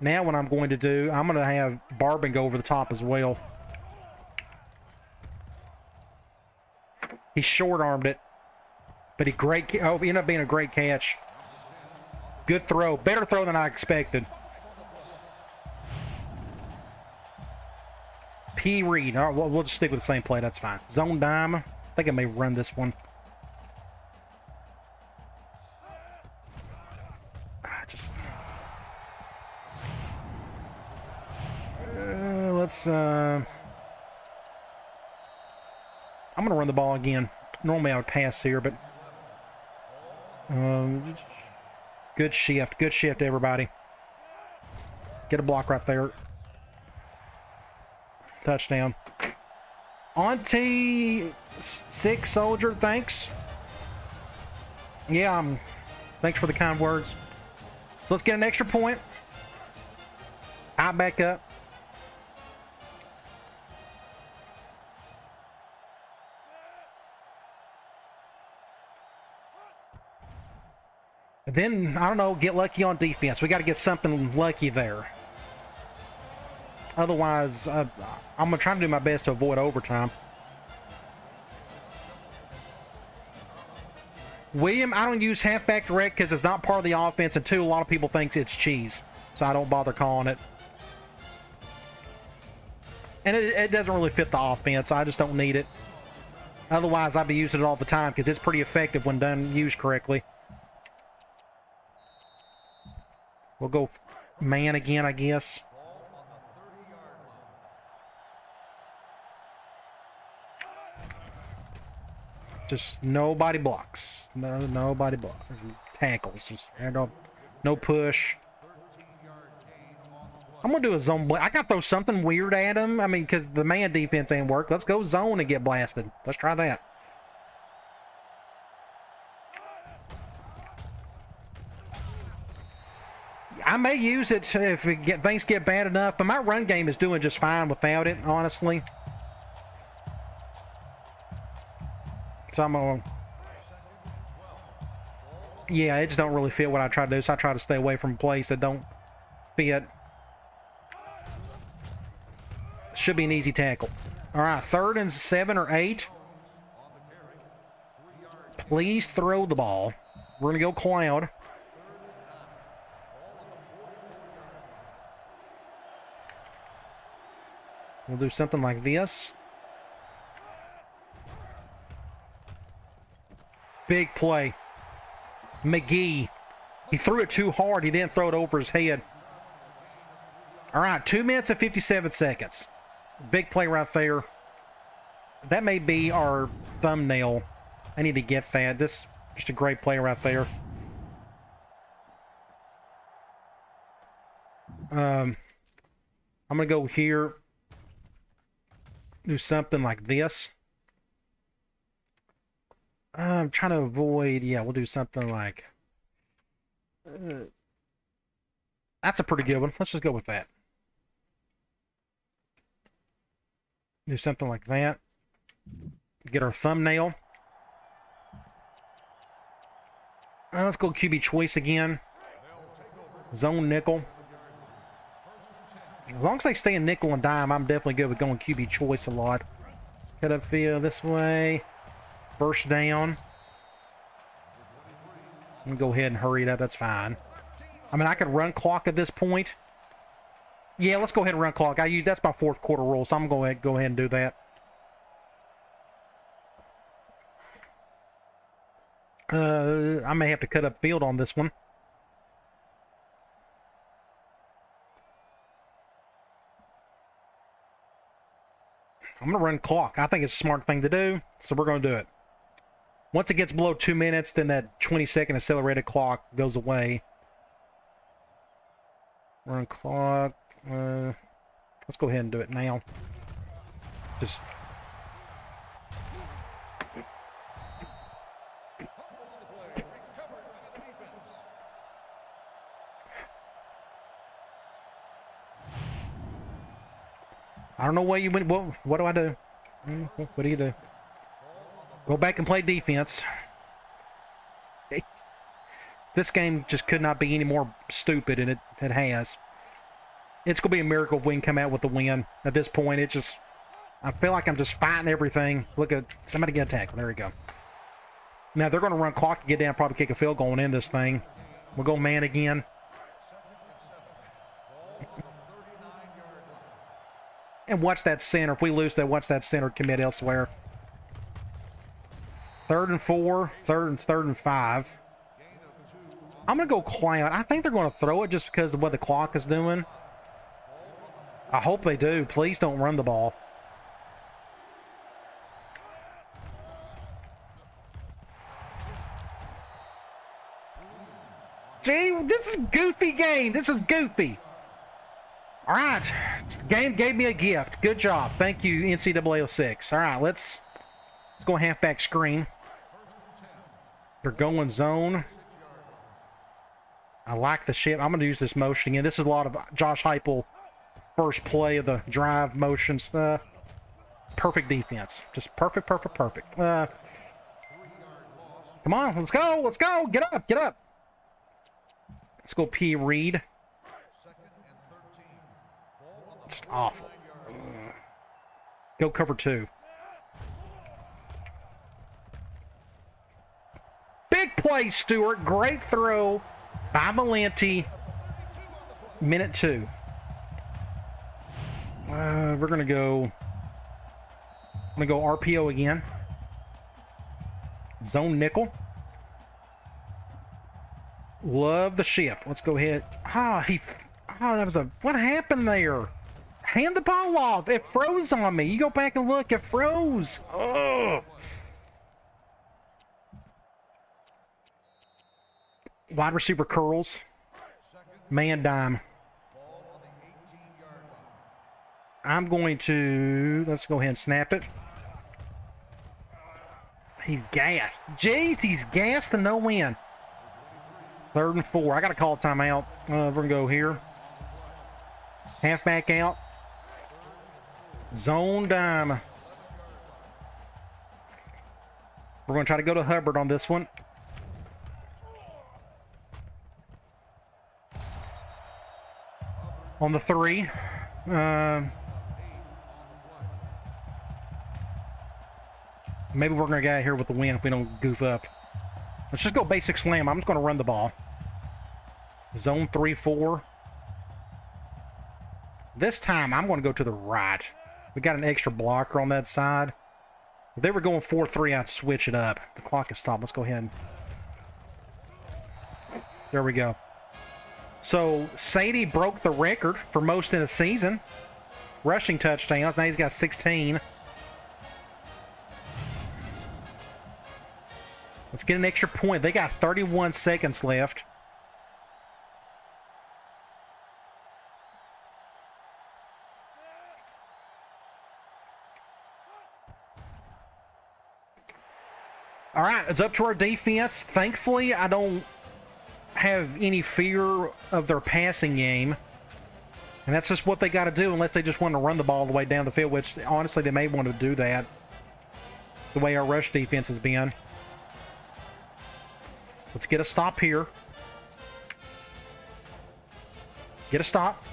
Now what I'm going to do, I'm going to have Barbin go over the top as well. He short-armed it. But he ended up being a great catch. Good throw. Better throw than I expected. P. Reed. All right, we'll just stick with the same play. That's fine. Zone dime. I think I may run this one. Let's... I'm going to run the ball again. Normally I would pass here, but... good shift. Good shift, everybody. Get a block right there. Touchdown. Auntie Sick Soldier, thanks. Yeah, thanks for the kind words. So let's get an extra point. Out back up. Then, I don't know, get lucky on defense. We got to get something lucky there. Otherwise, I'm going to try to do my best to avoid overtime. William, I don't use halfback direct because it's not part of the offense, and two, a lot of people think it's cheese, so I don't bother calling it. And it doesn't really fit the offense. I just don't need it. Otherwise, I'd be using it all the time because it's pretty effective when used correctly. We'll go man again, I guess. Just nobody blocks. Nobody blocks. Tackles. Just no push. I'm going to do a zone blast. I got to throw something weird at him. I mean, because the man defense ain't work. Let's go zone and get blasted. Let's try that. I may use it if things get bad enough, but my run game is doing just fine without it, honestly. So I'm going to... Yeah, it just don't really fit what I try to do, so I try to stay away from plays that don't fit. Should be an easy tackle. All right, 3rd and 7 or 8. Please throw the ball. We're going to go cloud. We'll do something like this. Big play. McGee. He threw it too hard. He didn't throw it over his head. All right, 2 minutes and 57 seconds. Big play right there. That may be our thumbnail. I need to get that. This just a great play right there. I'm going to go here. Do something like this. I'm trying to avoid... Yeah, we'll do something like... that's a pretty good one. Let's just go with that. Do something like that. Get our thumbnail. Let's go QB choice again. Zone nickel. As long as they stay in nickel and dime, I'm definitely good with going QB choice a lot. Cut up field this way. First down. I'm going to go ahead and hurry it up. That's fine. I mean, I could run clock at this point. Yeah, let's go ahead and run clock. That's my 4th quarter rule, so I'm going to go ahead and do that. I may have to cut up field on this one. I'm going to run clock. I think it's a smart thing to do, so we're going to do it. Once it gets below 2 minutes, then that 20-second accelerated clock goes away. Run clock. Let's go ahead and do it now. Just... I don't know where you went. What do I do? What do you do? Go back and play defense. This game just could not be any more stupid, and it has. It's going to be a miracle if we can come out with the win. At this point, I feel like I'm just fighting everything. Look at somebody get a tackle. There we go. Now, they're going to run clock to get down, probably kick a field goal and end this thing. We'll go man again. And watch that center. If we lose that, watch that center commit elsewhere. 3rd and 4, 3rd and 5. I'm going to go cloud. I think they're going to throw it just because of what the clock is doing. I hope they do. Please don't run the ball. Gee, this is a goofy game. This is goofy. All right. The game gave me a gift. Good job. Thank you, NCAA 06. All right, let's go halfback screen. They're going zone. I like the shit. I'm going to use this motion again. This is a lot of Josh Heupel first play of the drive motion stuff. Perfect defense. Just perfect. Come on, let's go. Let's go. Get up. Let's go P. Reed. It's awful. Go cover 2. Big play, Stewart. Great throw by Valenti. Minute 2. We're going to go... I'm going to go RPO again. Zone nickel. Love the shift. Let's go ahead. That was a... What happened there? Hand the ball off. It froze on me. You go back and look. It froze. Ugh. Wide receiver curls. Man dime. I'm going to... Let's go ahead and snap it. He's gassed. Jeez, he's gassed to no win. 3rd and 4. I got to call a timeout. We're going to go here. Halfback out. Zone dime. We're going to try to go to Hubbard on this one. On the 3. Maybe we're going to get out of here with the win if we don't goof up. Let's just go basic slam. I'm just going to run the ball. Zone 3-4. This time, I'm going to go to the right. We got an extra blocker on that side. If they were going 4-3, I'd switch it up. The clock is stopped. Let's go ahead. There we go. So, Sadie broke the record for most in a season. Rushing touchdowns. Now he's got 16. Let's get an extra point. They got 31 seconds left. All right, it's up to our defense. Thankfully, I don't have any fear of their passing game. And that's just what they got to do unless they just want to run the ball all the way down the field, which honestly they may want to do that the way our rush defense has been. Let's get a stop here. Get a stop.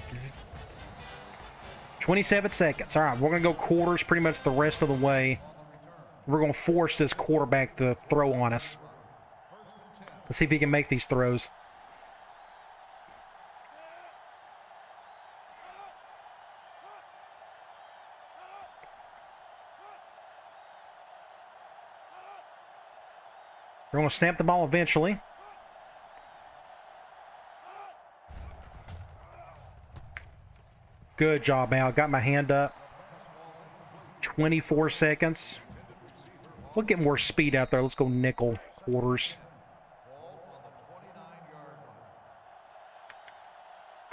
27 seconds. All right, we're going to go quarters pretty much the rest of the way. We're going to force this quarterback to throw on us. Let's see if he can make these throws. We're going to snap the ball eventually. Good job, Al. Got my hand up. 24 seconds. We'll get more speed out there. Let's go nickel quarters.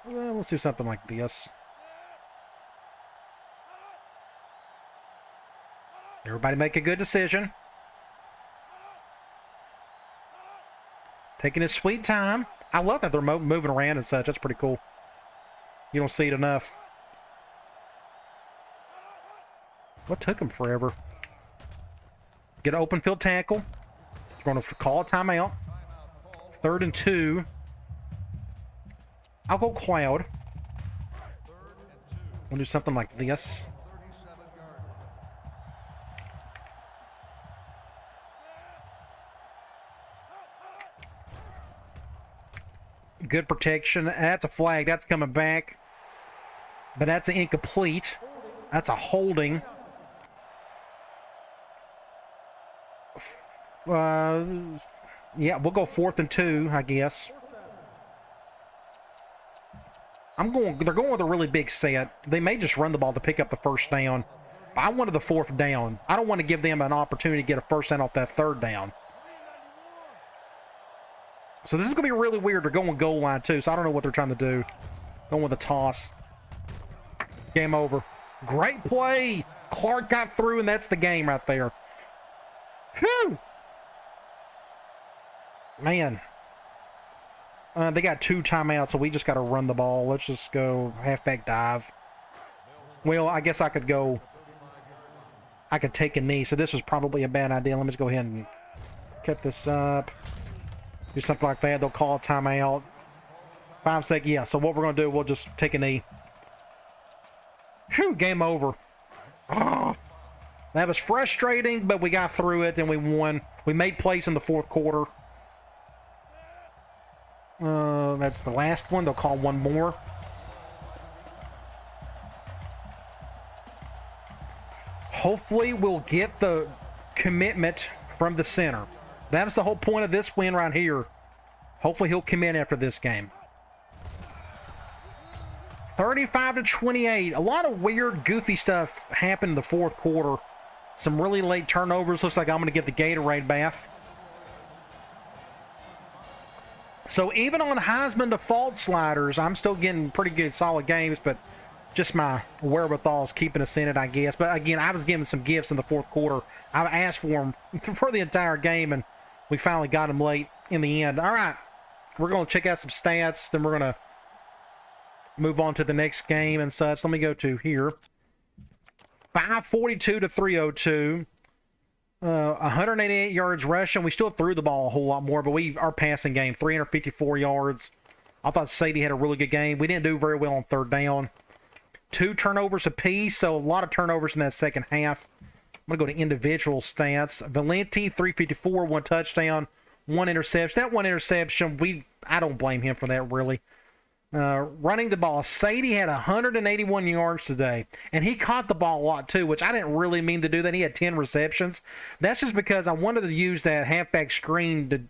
Well, let's do something like this. Everybody make a good decision. Taking his sweet time. I love that they're moving around and such. That's pretty cool. You don't see it enough. What took him forever? Get an open field tackle. We're going to call a timeout. 3rd and 2. I'll go Cloud. We'll do something like this. Good protection. That's a flag. That's coming back. But that's an incomplete. That's a holding. Yeah, we'll go 4th and 2, I guess. They're going with a really big set. They may just run the ball to pick up the first down. But I wanted the 4th down. I don't want to give them an opportunity to get a first down off that 3rd down. So this is going to be really weird. They're going goal line, too, so I don't know what they're trying to do. Going with a toss. Game over. Great play. Clark got through, and that's the game right there. Whew. Man. They got 2 timeouts, so we just got to run the ball. Let's just go halfback dive. Well, I guess I could go... I could take a knee, so this was probably a bad idea. Let me just go ahead and cut this up. Do something like that. They'll call a timeout. 5 seconds. Yeah, so what we're going to do, we'll just take a knee. Whew, game over. Oh, that was frustrating, but we got through it and we won. We made plays in the fourth quarter. That's the last one. They'll call one more. Hopefully we'll get the commitment from the center. That was the whole point of this win right here. Hopefully he'll commit after this game. 35-28. A lot of weird, goofy stuff happened in the fourth quarter. Some really late turnovers. Looks like I'm going to get the Gatorade bath. So even on Heisman default sliders, I'm still getting pretty good, solid games, but just my wherewithal is keeping us in it, I guess. But again, I was given some gifts in the fourth quarter. I asked for them for the entire game, and we finally got them late in the end. All right, we're going to check out some stats, then we're going to move on to the next game and such. Let me go to here. 542 to 302. 188 yards rushing. We still threw the ball a whole lot more, but our passing game, 354 yards. I thought Sadie had a really good game. We didn't do very well on third down. 2 turnovers apiece, so a lot of turnovers in that second half. I'm going to go to individual stats. Valenti, 354, 1 touchdown, 1 interception. That 1 interception, I don't blame him for that, really. Running the ball, Sadie had 181 yards today, and he caught the ball a lot too, which I didn't really mean to do that. He had 10 receptions. That's just because I wanted to use that halfback screen to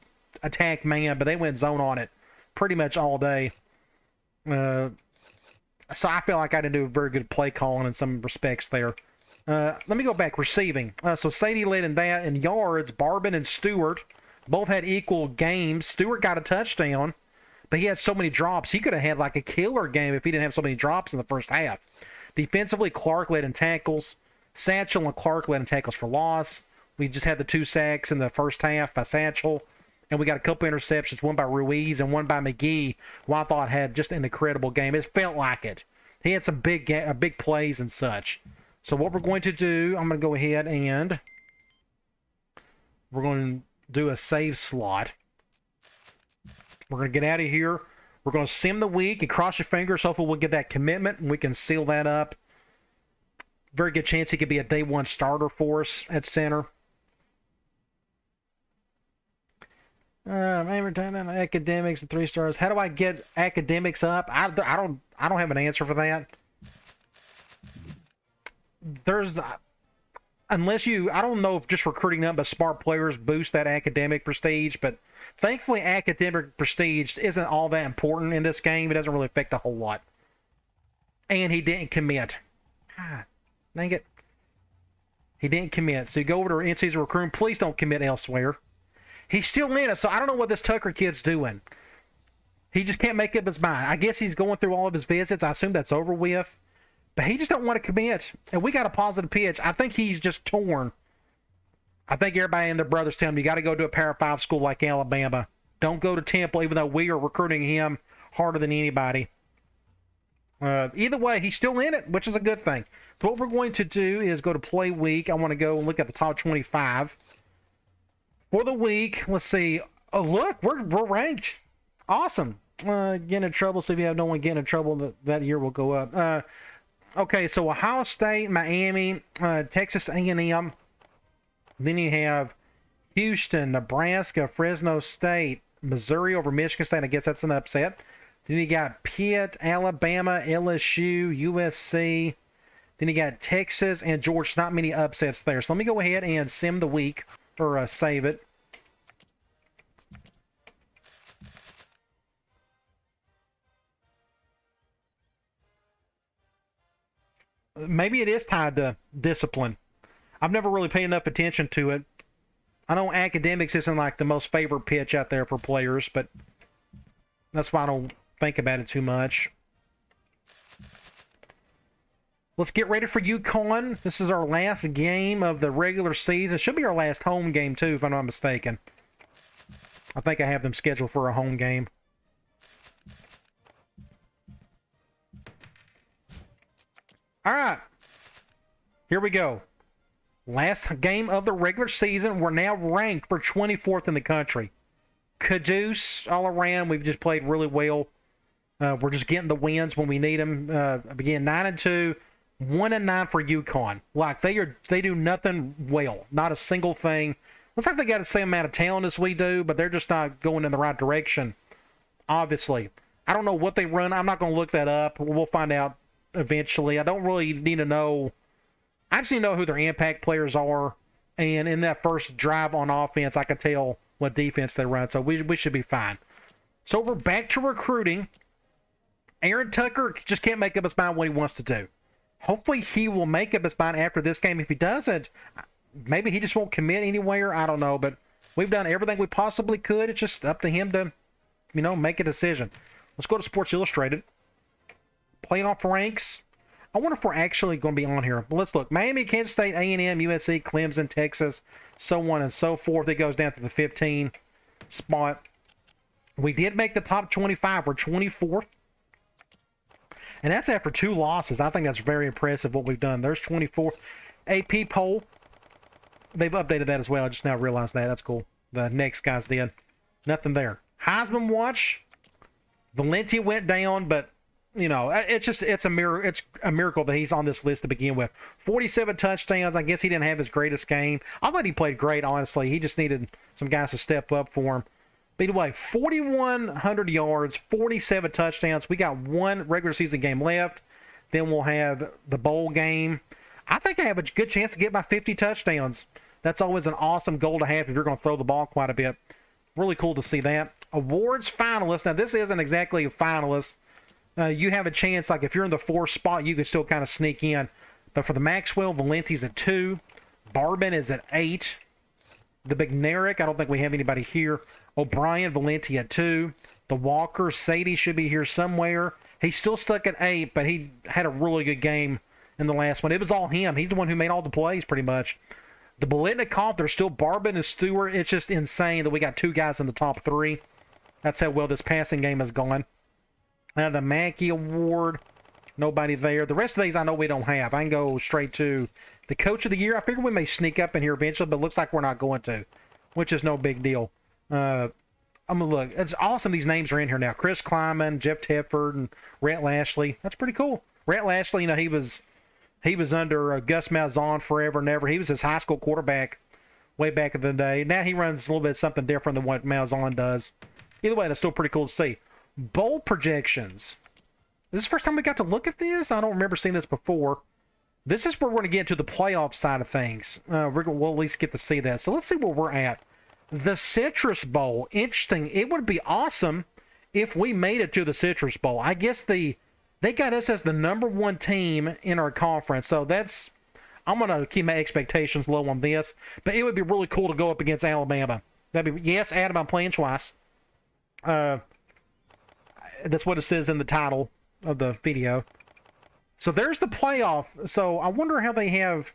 attack man, but they went zone on it pretty much all day. So I feel like I didn't do a very good play calling in some respects there. Let me go back. Receiving. So Sadie led in that. In yards, Barbin and Stewart both had equal games. Stewart got a touchdown, but he had so many drops. He could have had like a killer game if he didn't have so many drops in the first half. Defensively, Clark led in tackles. Satchel and Clark led in tackles for loss. We just had the 2 sacks in the first half by Satchel. And we got a couple interceptions, one by Ruiz and one by McGee, who I thought had just an incredible game. It felt like it. He had some big plays and such. So what we're going to do, I'm going to go ahead and we're going to do a save slot. We're going to get out of here. We're going to sim the week and cross your fingers. Hopefully we'll get that commitment and we can seal that up. Very good chance he could be a day 1 starter for us at center. Academics and 3 stars. How do I get academics up? I don't have an answer for that. Unless I don't know if just recruiting up but smart players boost that academic prestige, but thankfully academic prestige isn't all that important in this game. It doesn't really affect a whole lot. And he didn't commit. Dang it. He didn't commit. So you go over to NCAA recruiting. Please don't commit elsewhere. He's still in it, so I don't know what this Tucker kid's doing. He just can't make up his mind. I guess he's going through all of his visits. I assume that's over with. But he just don't want to commit. And we got a positive pitch. I think he's just torn. I think everybody and their brothers tell him, you got to go to a Power 5 school like Alabama. Don't go to Temple, even though we are recruiting him harder than anybody. Either way, he's still in it, which is a good thing. So what we're going to do is go to Play Week. I want to go and look at the top 25. For the week, let's see. Oh, look, we're ranked. Awesome. Getting in trouble, so if you have no one getting in trouble, that year will go up. Okay, so Ohio State, Miami, Texas A&M. Then you have Houston, Nebraska, Fresno State, Missouri over Michigan State. I guess that's an upset. Then you got Pitt, Alabama, LSU, USC. Then you got Texas and Georgia. Not many upsets there. So let me go ahead and sim the week. Or save it. Maybe it is tied to discipline. I've never really paid enough attention to it. I know academics isn't like the most favorite pitch out there for players, but that's why I don't think about it too much. Let's get ready for UConn. This is our last game of the regular season. It should be our last home game, too, if I'm not mistaken. I think I have them scheduled for a home game. All right. Here we go. Last game of the regular season. We're now ranked for 24th in the country. Caduce all around. We've just played really well. We're just getting the wins when we need them. Again, 9-2, 1-9 for UConn. Like they do nothing well, not a single thing. Looks like they got the same amount of talent as we do, but they're just not going in the right direction. Obviously, I don't know what they run. I'm not going to look that up. We'll find out eventually. I don't really need to know. I just need to know who their impact players are, and in that first drive on offense, I can tell what defense they run. So we should be fine. So we're back to recruiting. Aaron Tucker just can't make up his mind what he wants to do. Hopefully he will make up his mind after this game. If he doesn't, maybe he just won't commit anywhere. I don't know, but we've done everything we possibly could. It's just up to him to, make a decision. Let's go to Sports Illustrated. Playoff ranks. I wonder if we're actually going to be on here. But let's look. Miami, Kansas State, A&M, USC, Clemson, Texas, so on and so forth. It goes down to the 15 spot. We did make the top 25. We're 24th. And that's after 2 losses. I think that's very impressive what we've done. There's 24. AP poll. They've updated that as well. I just now realized that. That's cool. The next guys did. Nothing there. Heisman watch. Valenti went down, but it's a miracle that he's on this list to begin with. 47 touchdowns. I guess he didn't have his greatest game. I thought he played great, honestly. He just needed some guys to step up for him. By the way, 4,100 yards, 47 touchdowns. We got 1 regular season game left. Then we'll have the bowl game. I think I have a good chance to get my 50 touchdowns. That's always an awesome goal to have if you're going to throw the ball quite a bit. Really cool to see that. Awards finalists. Now, this isn't exactly a finalist. You have a chance, like if you're in the 4th spot, you can still kind of sneak in. But for the Maxwell, Valenti's at 2. Barbin is at 8. The Bednarik, I don't think we have anybody here. O'Brien, Valenti at 2. The Walker, Sadie should be here somewhere. He's still stuck at 8, but he had a really good game in the last one. It was all him. He's the one who made all the plays, pretty much. The Bolitnikov, there's still Barbin and Stewart. It's just insane that we got 2 guys in the top 3. That's how well this passing game has gone. The Mackey Award, nobody there. The rest of these I know we don't have. I can go straight to the Coach of the Year. I figure we may sneak up in here eventually, but it looks like we're not going to, which is no big deal. I'm going to look. It's awesome these names are in here now. Chris Kleiman, Jeff Tedford, and Rhett Lashley. That's pretty cool. Rhett Lashley, he was under Gus Malzahn forever and ever. He was his high school quarterback way back in the day. Now he runs a little bit something different than what Malzahn does. Either way, that's still pretty cool to see. Bowl projections. This is the first time we got to look at this. I don't remember seeing this before. This is where we're going to get to the playoff side of things. We'll at least get to see that. So let's see where we're at. The Citrus Bowl. Interesting. It would be awesome if we made it to the Citrus Bowl. I guess they got us as the #1 team in our conference. So I'm going to keep my expectations low on this. But it would be really cool to go up against Alabama. Yes, Adam, I'm playing twice. That's what it says in the title of the video. So there's the playoff. So I wonder how they have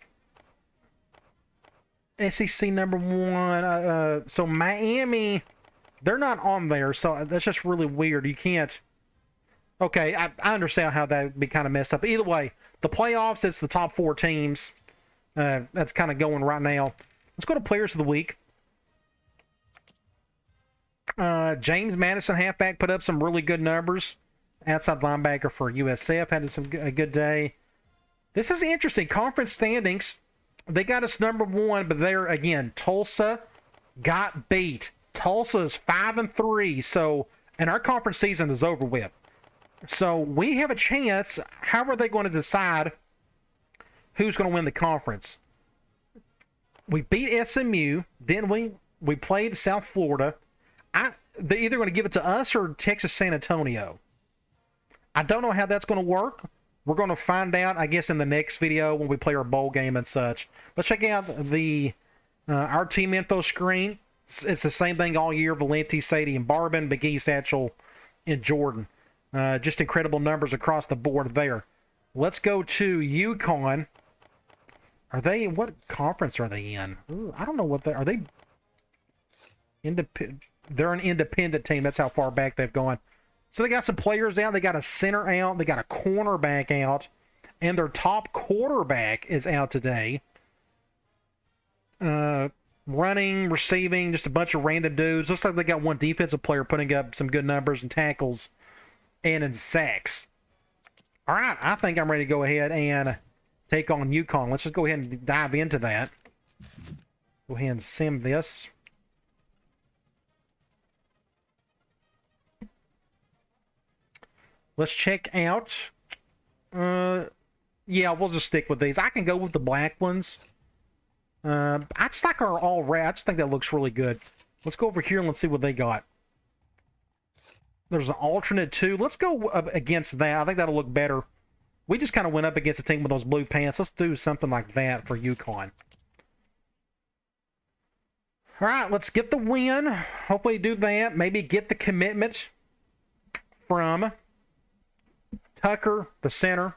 SEC #1. So Miami, they're not on there. So that's just really weird. You can't. Okay, I understand how that would be kind of messed up. Either way, the playoffs, it's the top 4 teams. That's kind of going right now. Let's go to Players of the Week. James Madison, halfback, put up some really good numbers. Outside linebacker for USF had a good day. This is interesting. Conference standings, they got us #1, but there again, Tulsa got beat. Tulsa is 5-3, and our conference season is over with. So we have a chance. How are they going to decide who's going to win the conference? We beat SMU, didn't we? We played South Florida. They're either going to give it to us or Texas San Antonio. I don't know how that's going to work. We're going to find out, I guess, in the next video when we play our bowl game and such. Let's check out our team info screen. It's the same thing all year. Valenti, Sadie, and Barbin, McGee, Satchel, and Jordan. Just incredible numbers across the board there. Let's go to UConn. What conference are they in? Ooh, I don't know what are they. They're an independent team. That's how far back they've gone. So they got some players out. They got a center out. They got a cornerback out. And their top quarterback is out today. Running, receiving, just a bunch of random dudes. Looks like they got one defensive player putting up some good numbers and tackles. and in sacks. All right, I think I'm ready to go ahead and take on UConn. Let's just go ahead and dive into that. Go ahead and sim this. Let's check out. Yeah, we'll just stick with these. I can go with the black ones. I just like our all red. I just think that looks really good. Let's go over here and let's see what they got. There's an alternate too. Let's go up against that. I think that'll look better. We just kind of went up against a team with those blue pants. Let's do something like that for UConn. All right, let's get the win. Hopefully do that. Maybe get the commitment from Tucker, the center.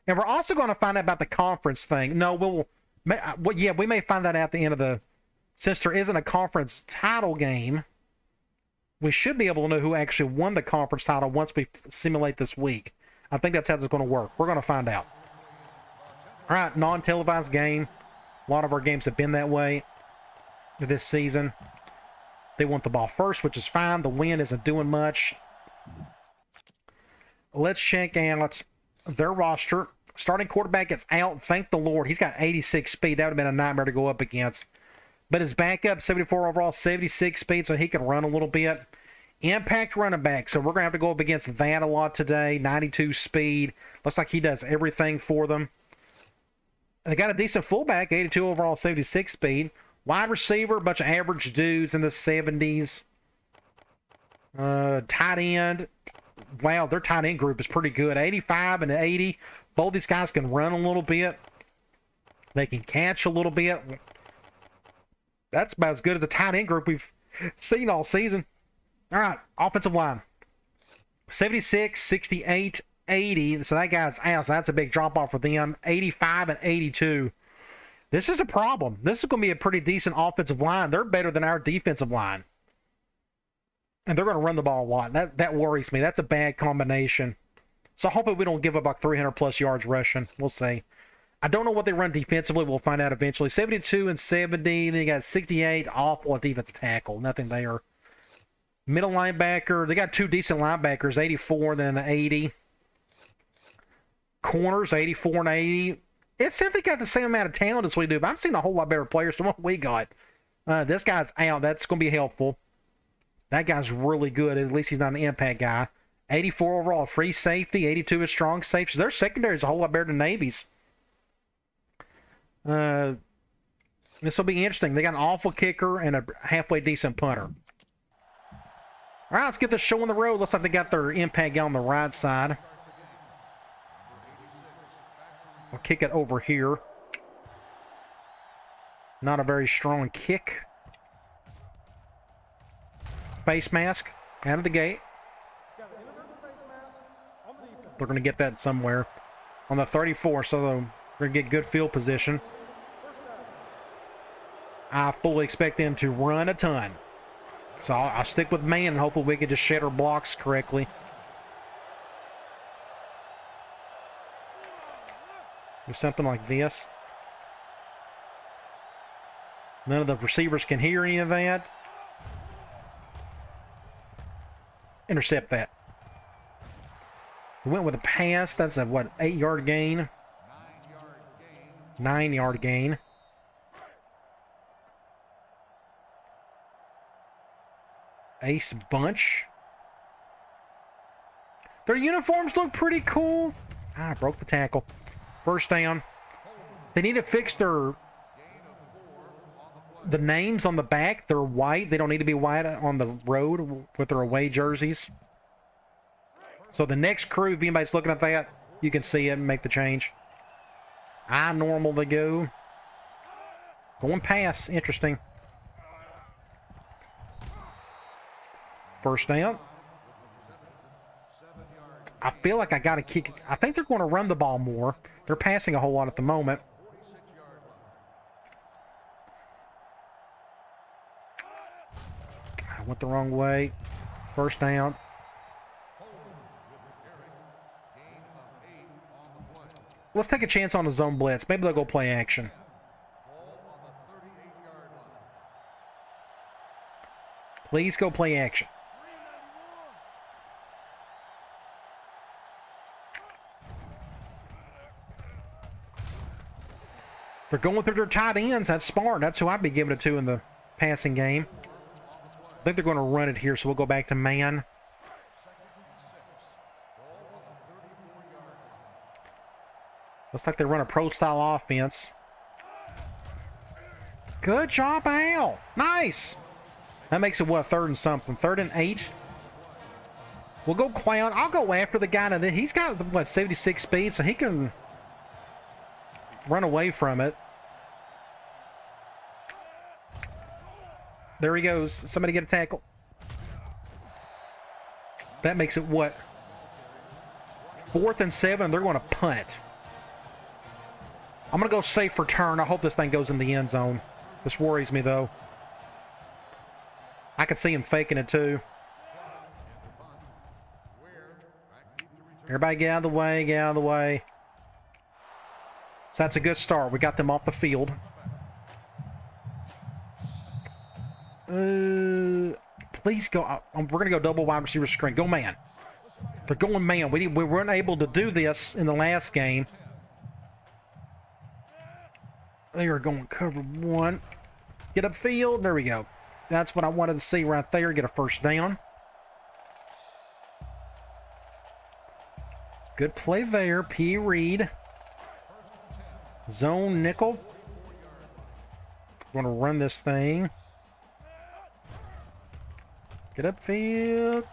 And we're also going to find out about the conference thing. No, yeah, we may find that out at the end of the... Since there isn't a conference title game, we should be able to know who actually won the conference title once we simulate this week. I think that's how it's going to work. We're going to find out. All right, non-televised game. A lot of our games have been that way this season. They want the ball first, which is fine. The wind isn't doing much. Let's check out their roster. Starting quarterback is out. Thank the Lord. He's got 86 speed. That would have been a nightmare to go up against. But his backup, 74 overall, 76 speed, so he can run a little bit. Impact running back, so we're going to have to go up against that a lot today. 92 speed. Looks like he does everything for them. They got a decent fullback, 82 overall, 76 speed. Wide receiver, a bunch of average dudes in the 70s. Tight end. Wow, their tight end group is pretty good. 85 and 80. Both these guys can run a little bit. They can catch a little bit. That's about as good as the tight end group we've seen all season. All right, offensive line. 76, 68, 80. So that guy's out. So that's a big drop off for them. 85 and 82. This is a problem. This is going to be a pretty decent offensive line. They're better than our defensive line. And they're going to run the ball a lot. That worries me. That's a bad combination. So hopefully we don't give up like 300 plus yards rushing. We'll see. I don't know what they run defensively. We'll find out eventually. 72 and 70. Then you got 68. Awful at defensive tackle. Nothing there. Middle linebacker. They got two decent linebackers. 84 then 80. Corners, 84 and 80. It said they got the same amount of talent as we do, but I'm seeing a whole lot better players than what we got. This guy's out. That's going to be helpful. That guy's really good. At least he's not an impact guy. 84 overall free safety. 82 is strong safety. So their secondary is a whole lot better than Navy's. This will be interesting. They got an awful kicker and a halfway decent punter. All right, let's get this show on the road. Looks like they got their impact guy on the right side. We'll kick it over here. Not a very strong kick. Face mask out of the gate. They're going to get that somewhere on the 34, so they're going to get good field position. I fully expect them to run a ton. So I'll stick with man and hopefully we can just shed our blocks correctly. Do something like this. None of the receivers can hear any of that. Intercept that. We went with a pass. That's a, what, 8-yard gain? 9-yard gain. Ace bunch. Their uniforms look pretty cool. I broke the tackle. First down. They need to fix the names on the back. They're white. They don't need to be white on the road with their away jerseys. So the next crew, if anybody's looking at that, you can see it and make the change. I normal to go. Going pass. Interesting. First down. I feel like I got to kick. I think they're going to run the ball more. They're passing a whole lot at the moment. I went the wrong way. First down. Let's take a chance on the zone blitz. Maybe they'll go play action. Please go play action. They're going through their tight ends. That's smart. That's who I'd be giving it to in the passing game. I think they're going to run it here, so we'll go back to man. Looks like they run a pro-style offense. Good job, Al. Nice. That makes it, what, 3rd and something? 3rd and 8? We'll go clown. I'll go after the guy. He's got, what, 76 speed, so he can run away from it. There he goes. Somebody get a tackle. That makes it, what, 4th and 7. They're going to punt it. I'm going to go safe return. I hope this thing goes in the end zone. This worries me, though. I can see him faking it, too. Everybody get out of the way, get out of the way. So that's a good start. We got them off the field. Please go. We're going to go double wide receiver screen. Go man. They're going man. We weren't able to do this in the last game. They are going cover 1. Get upfield. There we go. That's what I wanted to see right there. Get a first down. Good play there. P. Reed. Zone nickel. Going to run this thing. Get upfield.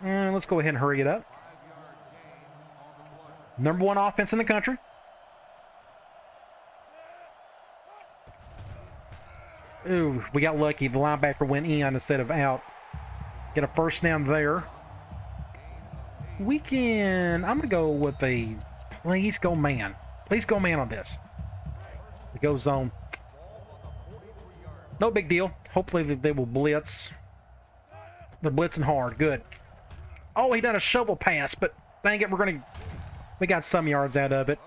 And let's go ahead and hurry it up. Number 1 offense in the country. Ooh, we got lucky. The linebacker went in instead of out. Get a first down there. I'm going to go with a please go man. Please go man on this. It goes zone. No big deal. Hopefully they will blitz. They're blitzing hard. Good. Oh, he done a shovel pass, but dang it, we got some yards out of it.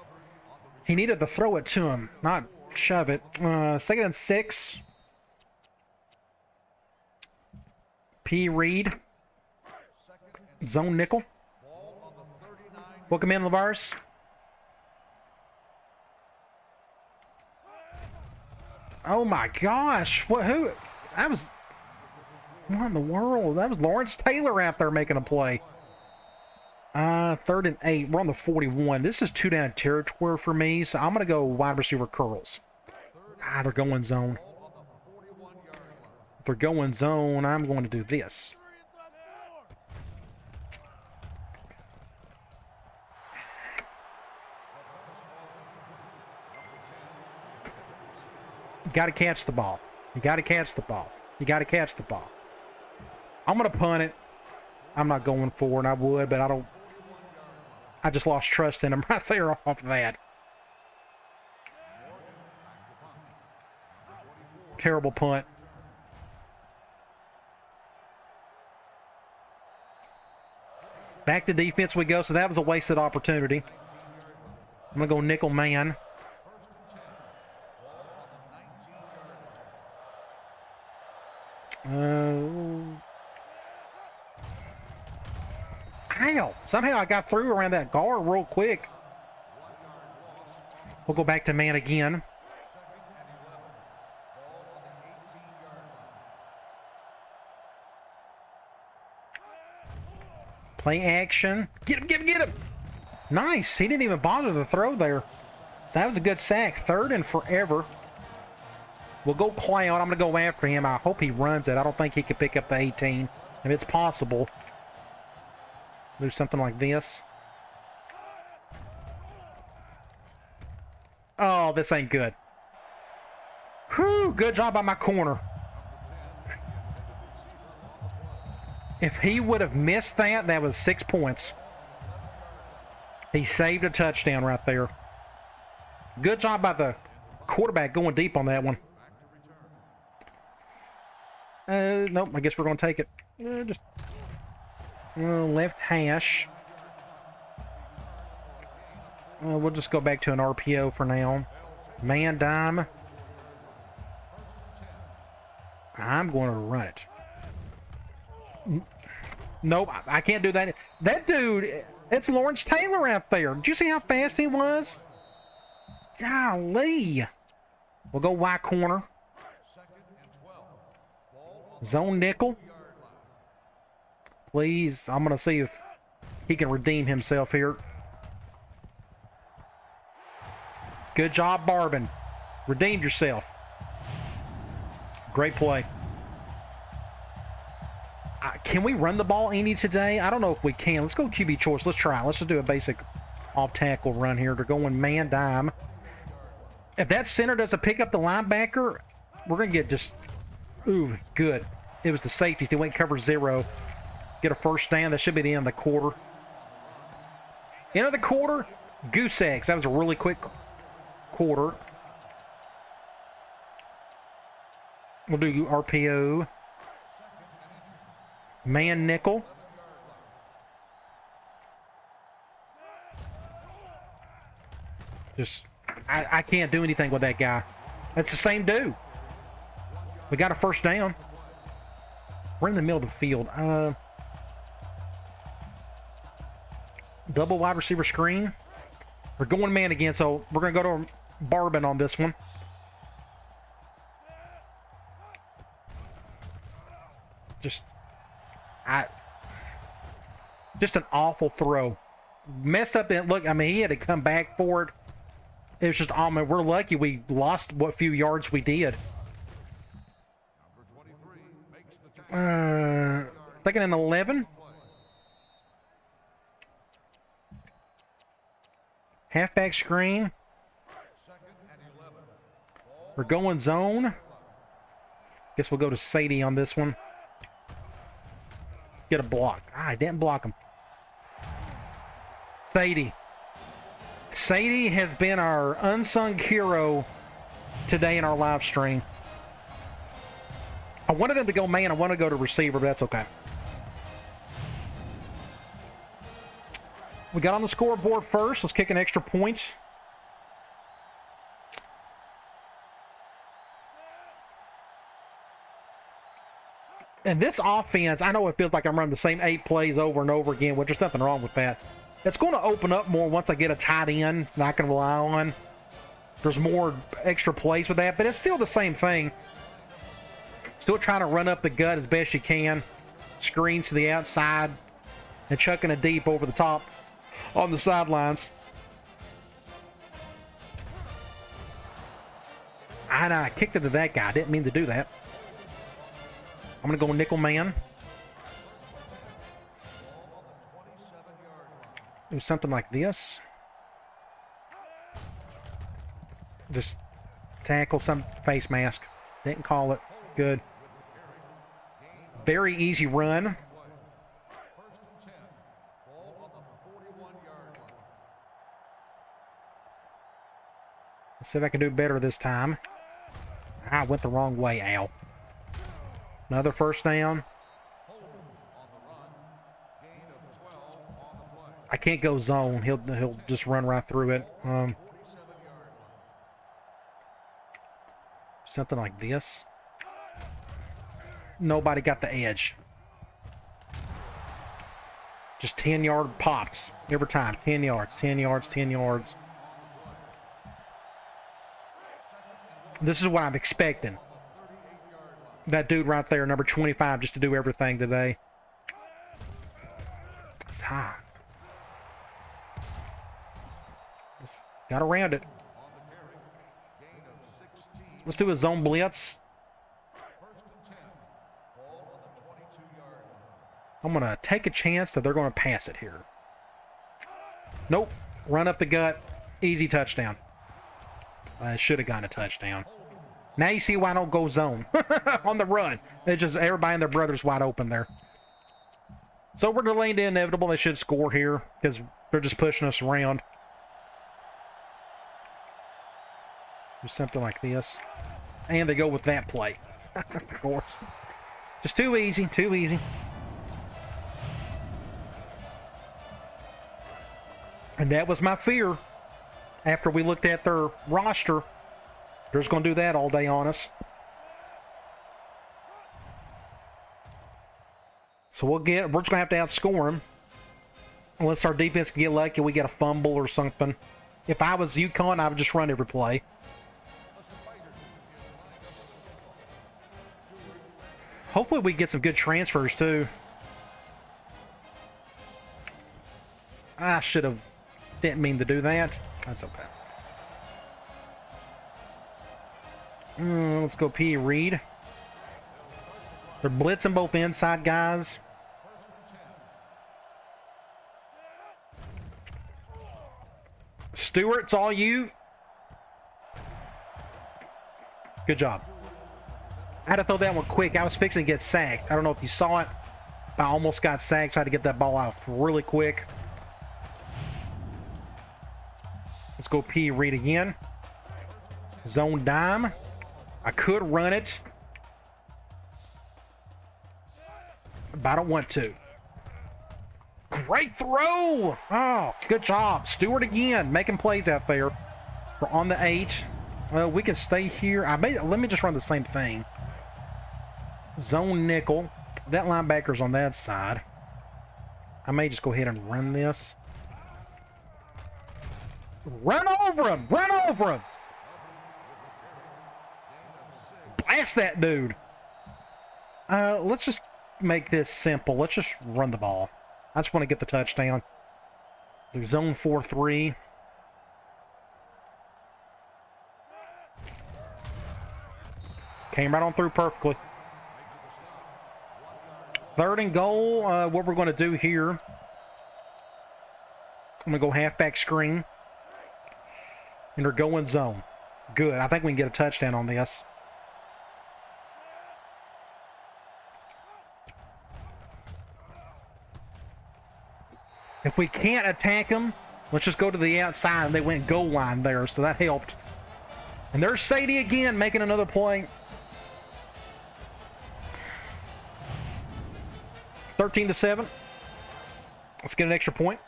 He needed to throw it to him, not shove it. 2nd and 6. P. Reed. Zone nickel. Welcome in, Lavars. Oh my gosh. What in the world? That was Lawrence Taylor out there making a play. 3rd and 8. We're on the 41. This is 2 down territory for me, so I'm going to go wide receiver curls. They're going zone. If they're going zone, I'm going to do this. You got to catch the ball. You got to catch the ball. You got to catch the ball. I'm going to punt it. I'm not going for it. I would, but I just lost trust in him right there off of that. Terrible punt. Back to defense we go, so that was a wasted opportunity. I'm going to go nickel man. Ow! Somehow I got through around that guard real quick. We'll go back to man again. Play action. Get him, get him, get him! Nice! He didn't even bother to throw there. So that was a good sack. 3rd and forever. We'll go clown. I'm going to go after him. I hope he runs it. I don't think he can pick up the 18. If it's possible. Do something like this. Oh, this ain't good. Whew, good job by my corner. If he would have missed that, that was 6 points. He saved a touchdown right there. Good job by the quarterback going deep on that one. Nope, I guess we're going to take it. Just left hash. We'll just go back to an RPO for now. Man dime. I'm going to run it. Nope, I can't do that. That dude, it's Lawrence Taylor out there. Did you see how fast he was? Golly. We'll go Y corner. Zone nickel. Please. I'm going to see if he can redeem himself here. Good job, Barbin. Redeemed yourself. Great play. Can we run the ball any today? I don't know if we can. Let's go QB choice. Let's try. Let's just do a basic off-tackle run here. They're going man dime. If that center doesn't pick up the linebacker, we're going to get just... Ooh, good. It was the safeties. They went cover 0. Get a first down. That should be the end of the quarter. End of the quarter, goose eggs. That was a really quick quarter. We'll do RPO. Man nickel. Just, I can't do anything with that guy. That's the same dude. We got a first down. We're in the middle of the field. Double wide receiver screen. We're going man again, so we're going to go to Barbin on this one. Just an awful throw. Messed up in, look, I mean, he had to come back for it. It was just, I mean, we're lucky we lost what few yards we did. Second and 11. Halfback screen. We're going zone. Guess we'll go to Sadie on this one. Get a block. I didn't block him. Sadie. Sadie has been our unsung hero today in our live stream. I wanted them to go man. I want to go to receiver, but that's okay. We got on the scoreboard first. Let's kick an extra point. And this offense, I know it feels like I'm running the same 8 plays over and over again, which there's nothing wrong with that. It's going to open up more once I get a tight end that I can rely on. There's more extra plays with that, but it's still the same thing. Still trying to run up the gut as best you can. Screens to the outside and chucking it deep over the top on the sidelines. I kicked it to that guy. I didn't mean to do that. I'm going to go nickel man. Do something like this. Just tackle some face mask. Didn't call it. Good. Very easy run. Let's see if I can do better this time. I went the wrong way, ow. Another first down. I can't go zone. He'll just run right through it. Something like this. Nobody got the edge. Just 10-yard pops every time. 10 yards, 10 yards, 10 yards. This is what I'm expecting. That dude right there, number 25, just to do everything today. It's high. Just got around it. Let's do a zone blitz. I'm going to take a chance that they're going to pass it here. Nope. Run up the gut. Easy touchdown. I should have gotten a touchdown. Now you see why I don't go zone on the run. It's just everybody and their brother's wide open there. So we're delaying the inevitable. They should score here because they're just pushing us around. Do something like this. And they go with that play. Of course. Just too easy. Too easy. And that was my fear. After we looked at their roster, they're just going to do that all day on us. So we're just going to have to outscore them. Unless our defense can get lucky, we get a fumble or something. If I was UConn, I would just run every play. Hopefully we get some good transfers too. I should have... Didn't mean to do that. That's okay. Let's go P. Reed. They're blitzing both inside guys. Stewart, it's all you. Good job. I had to throw that one quick. I was fixing to get sacked. I don't know if you saw it. I almost got sacked, so I had to get that ball out really quick. Let's go P. Reed again. Zone dime. I could run it, but I don't want to. Great throw! Oh, good job. Stewart again, making plays out there. We're on the 8. Well, we can stay here. Let me just run the same thing. Zone nickel. That linebacker's on that side. I may just go ahead and run this. Run over him! Run over him! Blast that dude! Let's just make this simple. Let's just run the ball. I just want to get the touchdown. Do zone 4-3. Came right on through perfectly. 3rd and goal. What we're going to do here, I'm going to go halfback screen. And they're going zone. Good. I think we can get a touchdown on this. If we can't attack them, let's just go to the outside. They went goal line there, so that helped. And there's Sadie again making another play. 13-7. Let's get an extra point.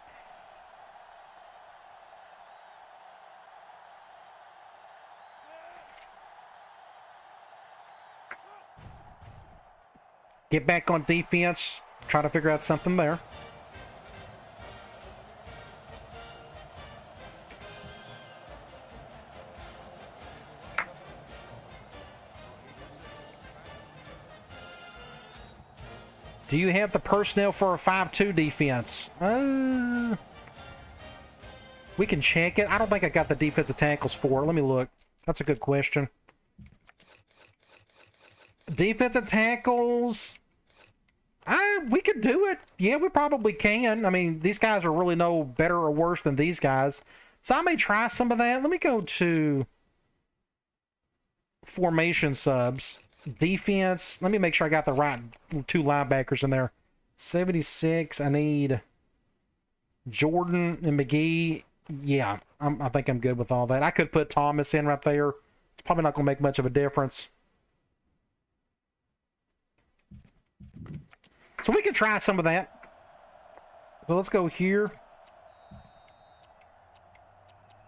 Get back on defense. Try to figure out something there. Do you have the personnel for a 5-2 defense? We can check it. I don't think I got the defensive tackles for it. Let me look. That's a good question. Defensive tackles, we could do it. Yeah, we probably can. I mean, these guys are really no better or worse than these guys. So I may try some of that. Let me go to formation subs. Defense, let me make sure I got the right 2 linebackers in there. 76, I need Jordan and McGee. Yeah, I think I'm good with all that. I could put Thomas in right there. It's probably not going to make much of a difference. So we can try some of that. So let's go here.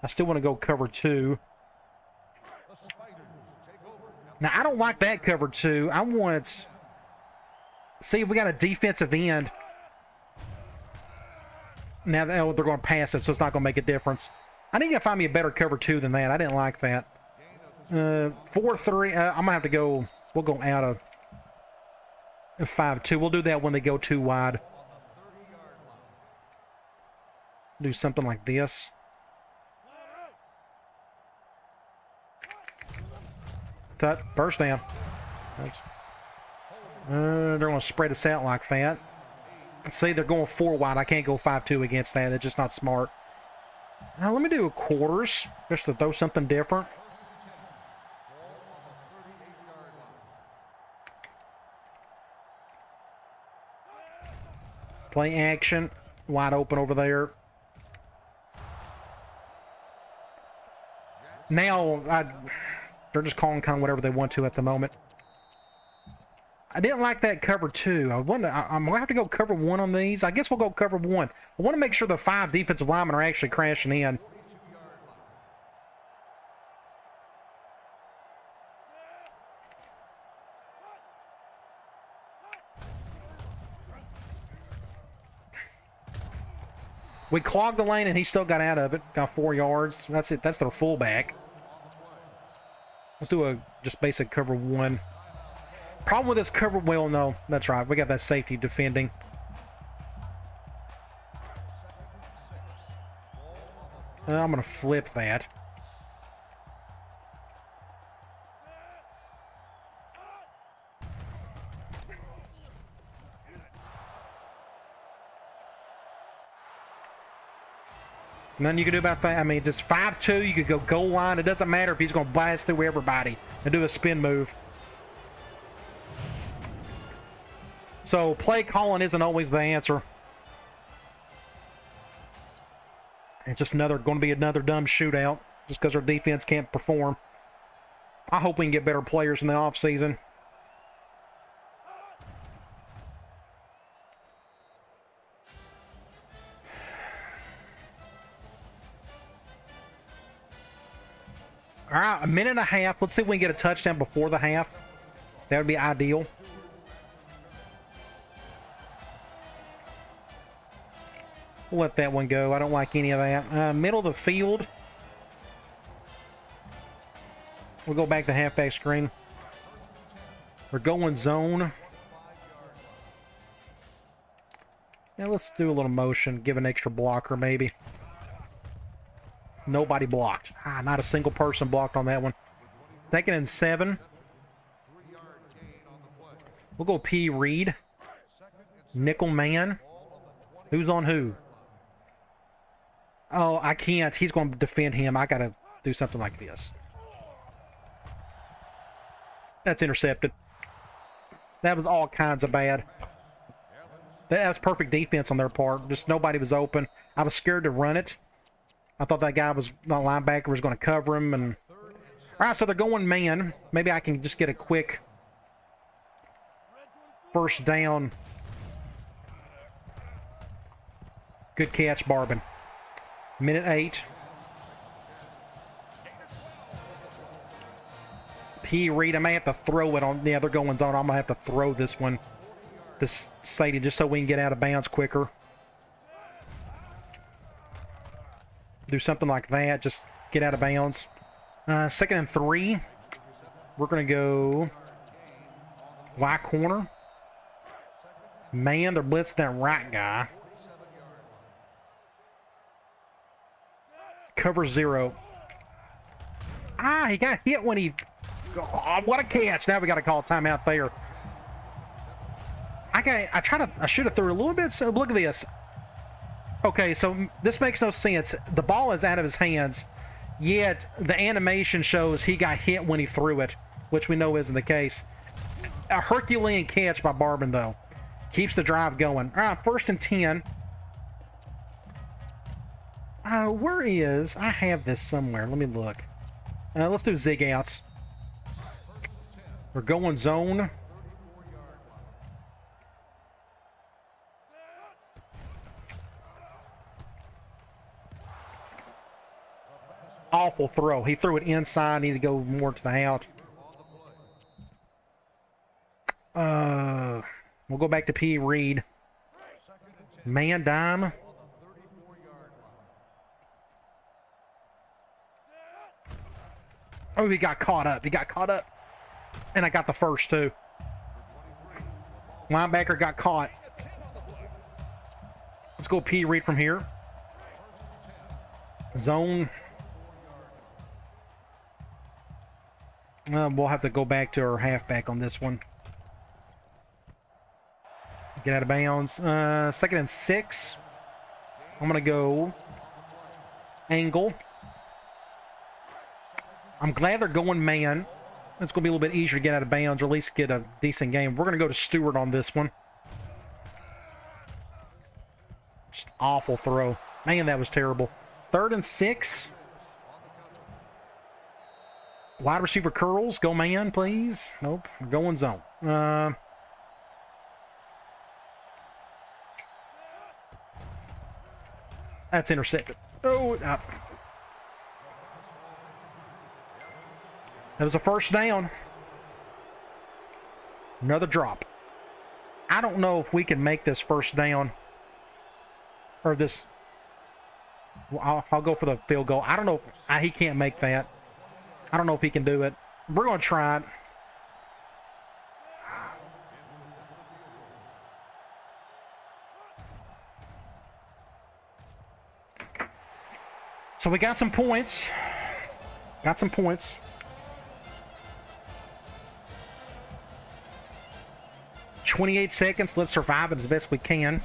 I still want to go cover 2. Now, I don't like that cover 2. I want... See, we got a defensive end. Now, they're going to pass it, so it's not going to make a difference. I need to find me a better cover 2 than that. I didn't like that. 4-3. I'm going to have to go... We'll go out of 5-2. We'll do that when they go too wide. Do something like this. Cut. First down. They're going to spread us out like that. See, they're going 4 wide. I can't go 5-2 against that. That's just not smart. Now, let me do a quarters just to throw something different. Play action. Wide open over there. Now, they're just calling kind of whatever they want to at the moment. I didn't like that cover 2. I'm going to have to go cover 1 on these. I guess we'll go cover 1. I want to make sure the 5 defensive linemen are actually crashing in. We clogged the lane, and he still got out of it. Got 4 yards. That's it. That's their fullback. Let's do a just basic cover 1. Problem with this cover... Well, no. That's right. We got that safety defending. I'm going to flip that. Nothing you can do about that. I mean, just 5-2, you could go goal line. It doesn't matter if he's going to blast through everybody and do a spin move. So play calling isn't always the answer. It's just going to be another dumb shootout just because our defense can't perform. I hope we can get better players in the offseason. All right, a minute and a half. Let's see if we can get a touchdown before the half. That would be ideal. We'll let that one go. I don't like any of that. Middle of the field. We'll go back to halfback screen. We're going zone. Now let's do a little motion. Give an extra blocker maybe. Nobody blocked. Not a single person blocked on that one. 2nd and 7. We'll go P. Reed. Nickel man. Who's on who? Oh, I can't. He's going to defend him. I got to do something like this. That's intercepted. That was all kinds of bad. That was perfect defense on their part. Just nobody was open. I was scared to run it. I thought that guy was, the linebacker was going to cover him. And all right, so they're going man. Maybe I can just get a quick first down. Good catch, Barbin. Minute 8. P. Reed, I may have to throw it on. Yeah, they're going zone. I'm going to have to throw this one to Sadie just so we can get out of bounds quicker. Do something like that. Just get out of bounds. 2nd and 3. We're going to go Y corner. Man, they're blitzing that right guy. Cover 0. He got hit when he... Oh, what a catch. Now we got to call timeout there. I should have threw a little bit. So look at this. Okay, so this makes no sense. The ball is out of his hands, yet the animation shows he got hit when he threw it, which we know isn't the case. A Herculean catch by Barbin, though. Keeps the drive going. All right, 1st and 10. Where is... I have this somewhere. Let me look. Let's do zig outs. We're going zone. Awful throw. He threw it inside. Need to go more to the out. We'll go back to P. Reed. Man dime. Oh, he got caught up. He got caught up. And I got the first, too. Linebacker got caught. Let's go P. Reed from here. Zone. We'll have to go back to our halfback on this one. Get out of bounds. 2nd and 6. I'm going to go angle. I'm glad they're going man. It's going to be a little bit easier to get out of bounds or at least get a decent game. We're going to go to Stewart on this one. Just awful throw. Man, that was terrible. 3rd and 6. Wide receiver curls. Go man, please. Nope. We're going zone. That's intercepted. Oh, that was a first down. Another drop. I don't know if we can make this first down. Or this I'll go for the field goal. I don't know. He can't make that. I don't know if he can do it. We're going to try it. So we got some points. Got some points. "28 seconds. Let's survive it as best we can."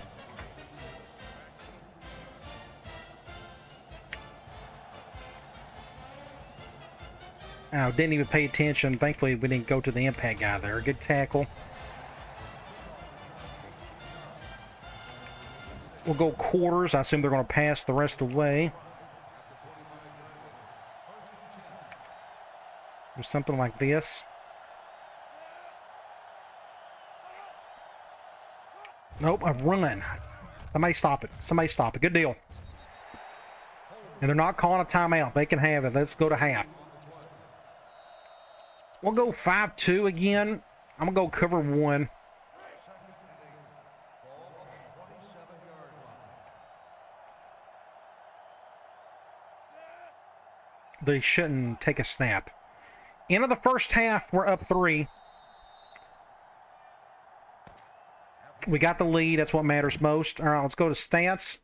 Oh, didn't even pay attention. Thankfully, we didn't go to the impact guy there. Good tackle. We'll go quarters. I assume they're going to pass the rest of the way. Or something like this. Nope, a run. Somebody stop it. Somebody stop it. Good deal. And they're not calling a timeout. They can have it. Let's go to half. We'll go 5-2 again. I'm going to go cover 1. They shouldn't take a snap. End of the first half, we're up 3. We got the lead. That's what matters most. All right, let's go to stats.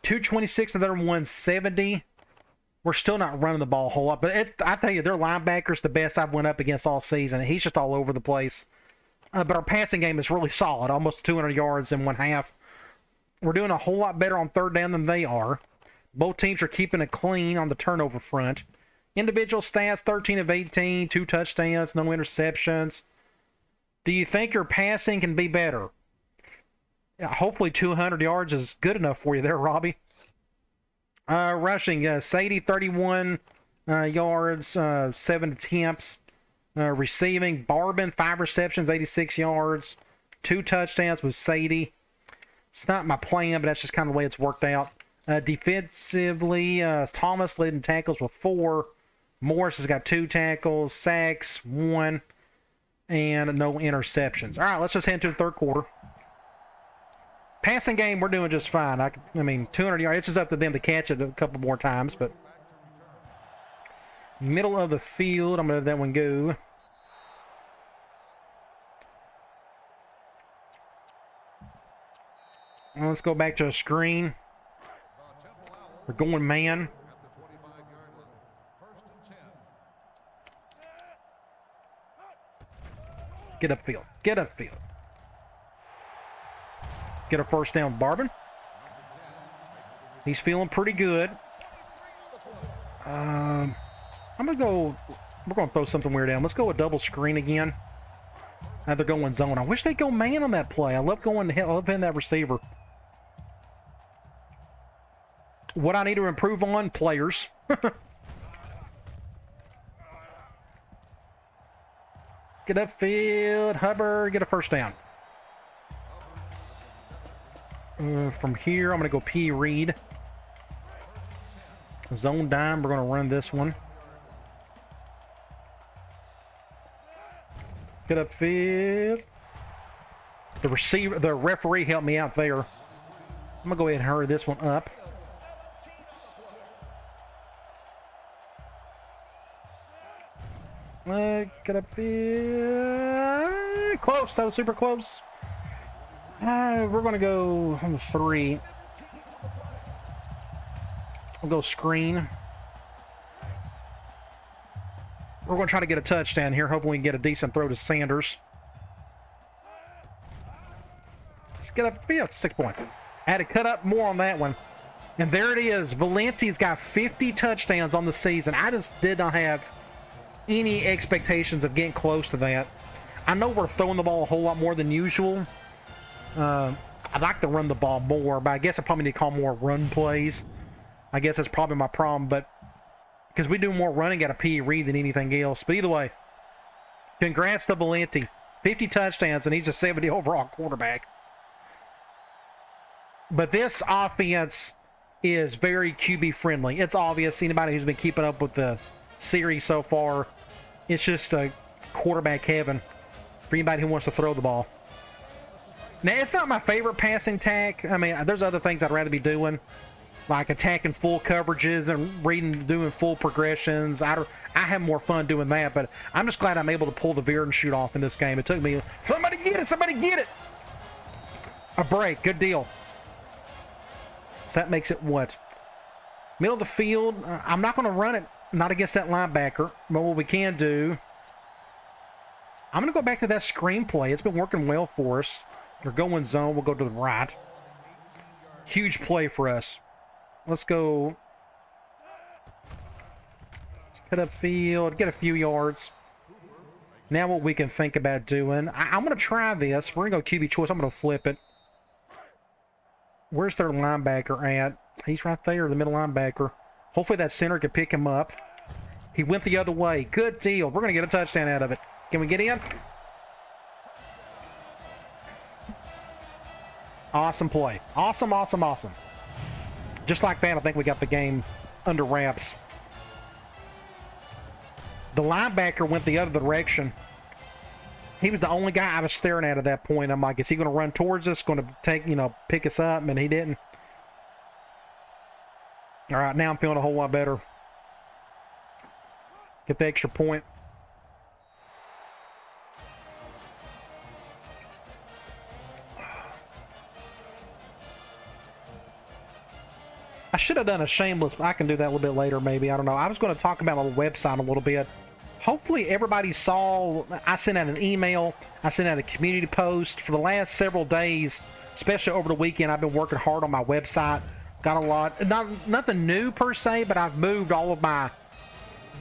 226 to their 170. We're still not running the ball a whole lot, but I tell you, their linebacker's the best I've went up against all season. He's just all over the place. But our passing game is really solid, almost 200 yards in one half. We're doing a whole lot better on third down than they are. Both teams are keeping it clean on the turnover front. Individual stats, 13 of 18, 2 touchdowns, no interceptions. Do you think your passing can be better? Yeah, hopefully 200 yards is good enough for you there, Robbie. Rushing, Sadie, 31 yards, 7 attempts. Receiving, Barbin, 5 receptions, 86 yards, 2 touchdowns with Sadie. It's not my plan, but that's just kind of the way it's worked out. Defensively, Thomas leading tackles with 4. Morris has got 2 tackles, sacks, 1, and no interceptions. All right, let's just head into the third quarter. Passing game, we're doing just fine. I mean, 200 yards. It's just up to them to catch it a couple more times, but middle of the field, I'm going to let that one go. Let's go back to a screen. We're going man. Get upfield. Get upfield. Get a first down, Barbin. He's feeling pretty good. I'm going to go... We're going to throw something weird down. Let's go a double screen again. Now they're going zone. I wish they'd go man on that play. I love hitting that receiver. What I need to improve on? Players. Get upfield. Hubbard, get a first down. From here, I'm going to go P. Reed. Zone dime. We're going to run this one. Get upfield. The referee helped me out there. I'm going to go ahead and hurry this one up. Get upfield. Close. That was super close. We're going to go on 3. We'll go screen. We're going to try to get a touchdown here. Hoping we can get a decent throw to Sanders. Let's get up. Yeah, 6 point. I had to cut up more on that one. And there it is. Valenti's got 50 touchdowns on the season. I just did not have any expectations of getting close to that. I know we're throwing the ball a whole lot more than usual. I'd like to run the ball more, but I guess I probably need to call more run plays. I guess that's probably my problem, but because we do more running at a P. Reed than anything else. But either way, congrats to Valenti. 50 touchdowns, and he's a 70 overall quarterback. But this offense is very QB friendly. It's obvious. Anybody who's been keeping up with the series so far, it's just a quarterback heaven for anybody who wants to throw the ball. Now, it's not my favorite passing tack. I mean, there's other things I'd rather be doing. like attacking full coverages and doing full progressions. I have more fun doing that, but I'm just glad I'm able to pull the veer and shoot off in this game. It took me, somebody get it, somebody get it! A break, good deal. So that makes it what? Middle of the field, I'm not going to run it, not against that linebacker, but what we can do, I'm going to go back to that screenplay. It's been working well for us. We're going zone, we'll go to the right. Huge play for us. Let's go. Let's cut up field, get a few yards. Now what we can think about doing, I'm going to try this. We're going to go QB choice. I'm going to flip it. Where's their linebacker at? He's right there, the middle linebacker. Hopefully that center can pick him up. He went the other way. Good deal. We're going to get a touchdown out of it. Can we get in? Awesome play. Awesome, awesome, awesome. Just like that, I think we got the game under wraps. The linebacker went the other direction. He was the only guy I was staring at that point. I'm like, is he going to run towards us? Going to take, pick us up? And he didn't. All right, now I'm feeling a whole lot better. Get the extra point. I should have done a shameless, I can do that a little bit later maybe, I don't know. I was going to talk about my website a little bit. Hopefully everybody saw, I sent out an email, I sent out a community post. For the last several days, especially over the weekend, I've been working hard on my website. Got a lot, nothing new per se, but I've moved all of my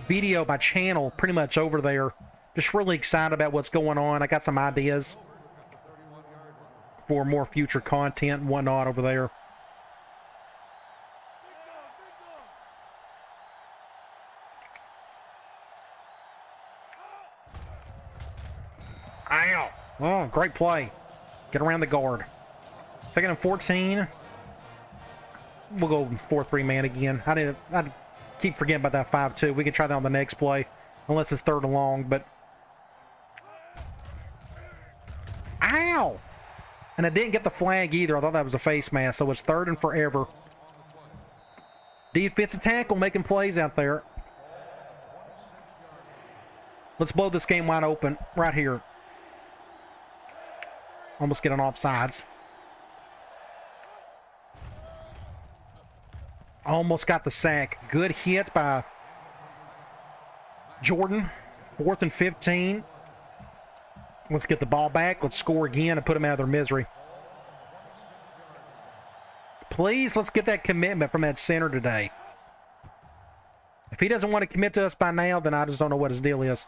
video, my channel pretty much over there. Just really excited about what's going on. I got some ideas for more future content and whatnot over there. Ow! Oh, great play. Get around the guard. 2nd and 14. We'll go 4-3 man again. I keep forgetting about that 5-2. We can try that on the next play, unless it's 3rd and long, but... Ow! And I didn't get the flag either. I thought that was a face mask, so it's 3rd and forever. Defensive tackle making plays out there. Let's blow this game wide open right here. Almost get on offsides. Almost got the sack. Good hit by Jordan. 4th and 15. Let's get the ball back. Let's score again and put them out of their misery. Please, let's get that commitment from that center today. If he doesn't want to commit to us by now, then I just don't know what his deal is.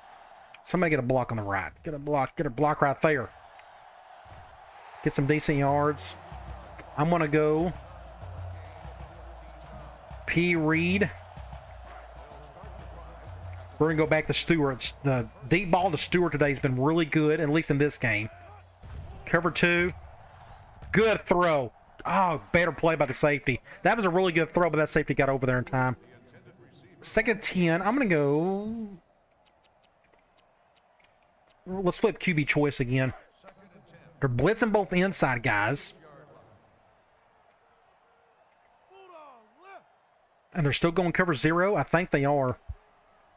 Somebody get a block on the right. Get a block right there. Get some decent yards. I'm going to go P. Reed. We're going to go back to Stewart. The deep ball to Stewart today has been really good, at least in this game. Cover 2. Good throw. Oh, better play by the safety. That was a really good throw, but that safety got over there in time. 2nd and 10. I'm going to go... Let's flip QB choice again. They're blitzing both inside guys. And they're still going cover 0? I think they are.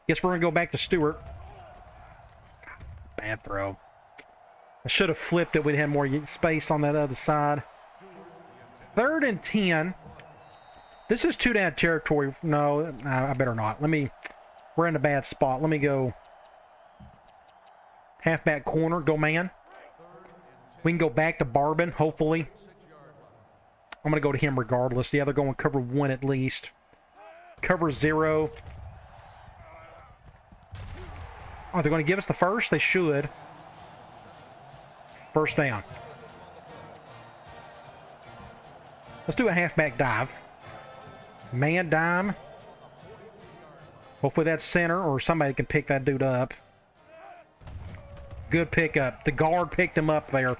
Guess we're going to go back to Stewart. Bad throw. I should have flipped it. We'd have more space on that other side. 3rd and 10. This is 2-down territory. No, I better not. We're in a bad spot. Let me go halfback corner. Go man. We can go back to Barbin, hopefully. I'm going to go to him regardless. Yeah, they're going cover 1 at least. Cover 0. Oh, they're going to give us the first? They should. First down. Let's do a halfback dive. Man dime. Hopefully that's center or somebody can pick that dude up. Good pickup. The guard picked him up there.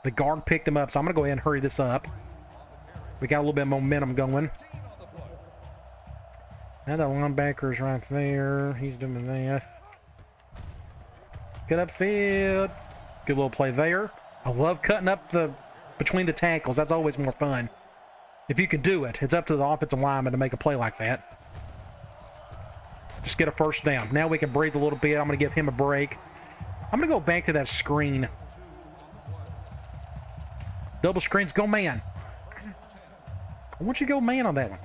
The guard picked him up, so I'm going to go ahead and hurry this up. We got a little bit of momentum going. Now the linebacker's right there. He's doing that. Get upfield. Good little play there. I love cutting up between the tackles. That's always more fun. If you can do it, it's up to the offensive lineman to make a play like that. Just get a first down. Now we can breathe a little bit. I'm going to give him a break. I'm going to go back to that screen. Double screens, go man. I want you to go man on that one.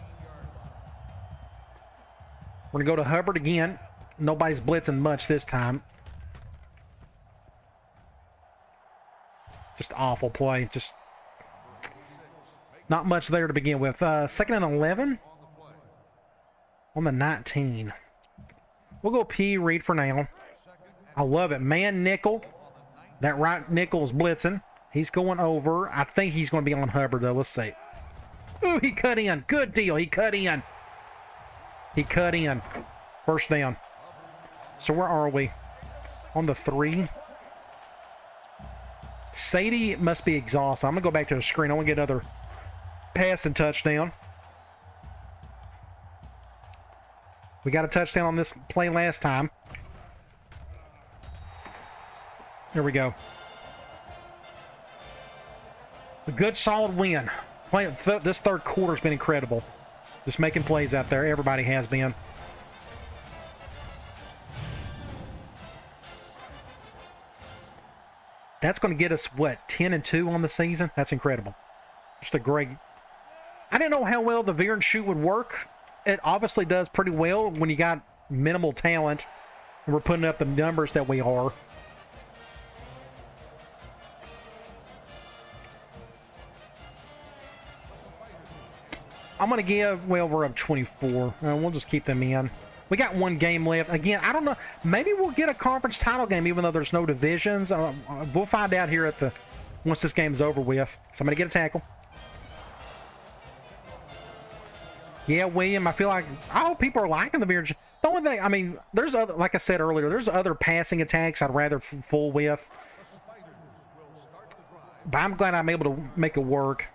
We're going to go to Hubbard again. Nobody's blitzing much this time. Just awful play. Just not much there to begin with. Second and 11 on the 19. We'll go P. Reed for now. I love it. Man nickel. That right nickel is blitzing. He's going over. I think he's going to be on Hubbard, though. Let's see. Ooh, he cut in. Good deal. He cut in. He cut in. First down. So where are we? On the 3. Sadie must be exhausted. I'm going to go back to the screen. I want to get another passing touchdown. We got a touchdown on this play last time. Here we go. A good, solid win. This third quarter's been incredible. Just making plays out there. Everybody has been. That's going to get us, what, 10-2 on the season? That's incredible. Just a great... I didn't know how well the veer and shoot would work. It obviously does pretty well when you got minimal talent and we're putting up the numbers that we are. I'm going to give, well, we're up 24. We'll just keep them in. We got one game left. Again, I don't know. Maybe we'll get a conference title game even though there's no divisions. We'll find out here at the once this game's over with. Somebody get a tackle. Yeah, William, I feel like I hope people are liking the veer. The only thing, I mean, there's other, like I said earlier, there's other passing attacks I'd rather full with. But I'm glad I'm able to make it work.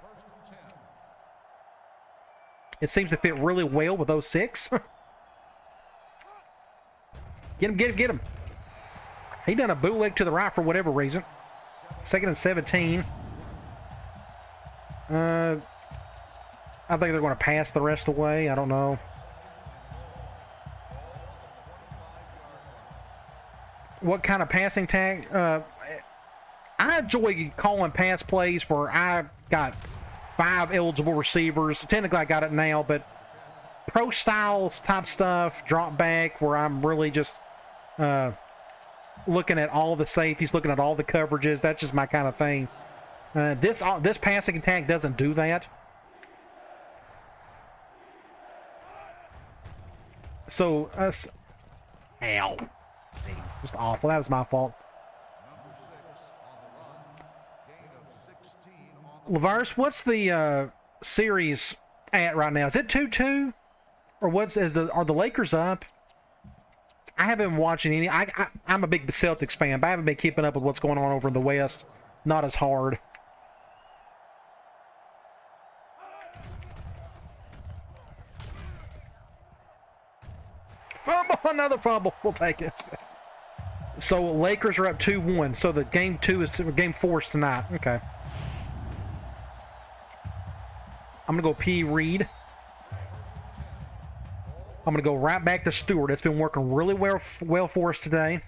It seems to fit really well with 06. Get him, get him, get him. He done a bootleg to the right for whatever reason. Second and 17. I think they're going to pass the rest away. I don't know. What kind of passing tag? I enjoy calling pass plays where I got 5 eligible receivers. Technically, I got it now, but pro styles type stuff, drop back, where I'm really just looking at all the safeties, looking at all the coverages. That's just my kind of thing. This passing attack doesn't do that. So, ow. It's just awful. That was my fault. LaVarse, what's the series at right now? Is it 2-2? Or are the Lakers up? I haven't been watching any. I'm a big Celtics fan, but I haven't been keeping up with what's going on over in the West. Not as hard. Fumble, another fumble. We'll take it. So Lakers are up 2-1. So the game 4 is tonight. Okay. I'm gonna go P. Reed. I'm gonna go right back to Stewart. It's been working really well for us today.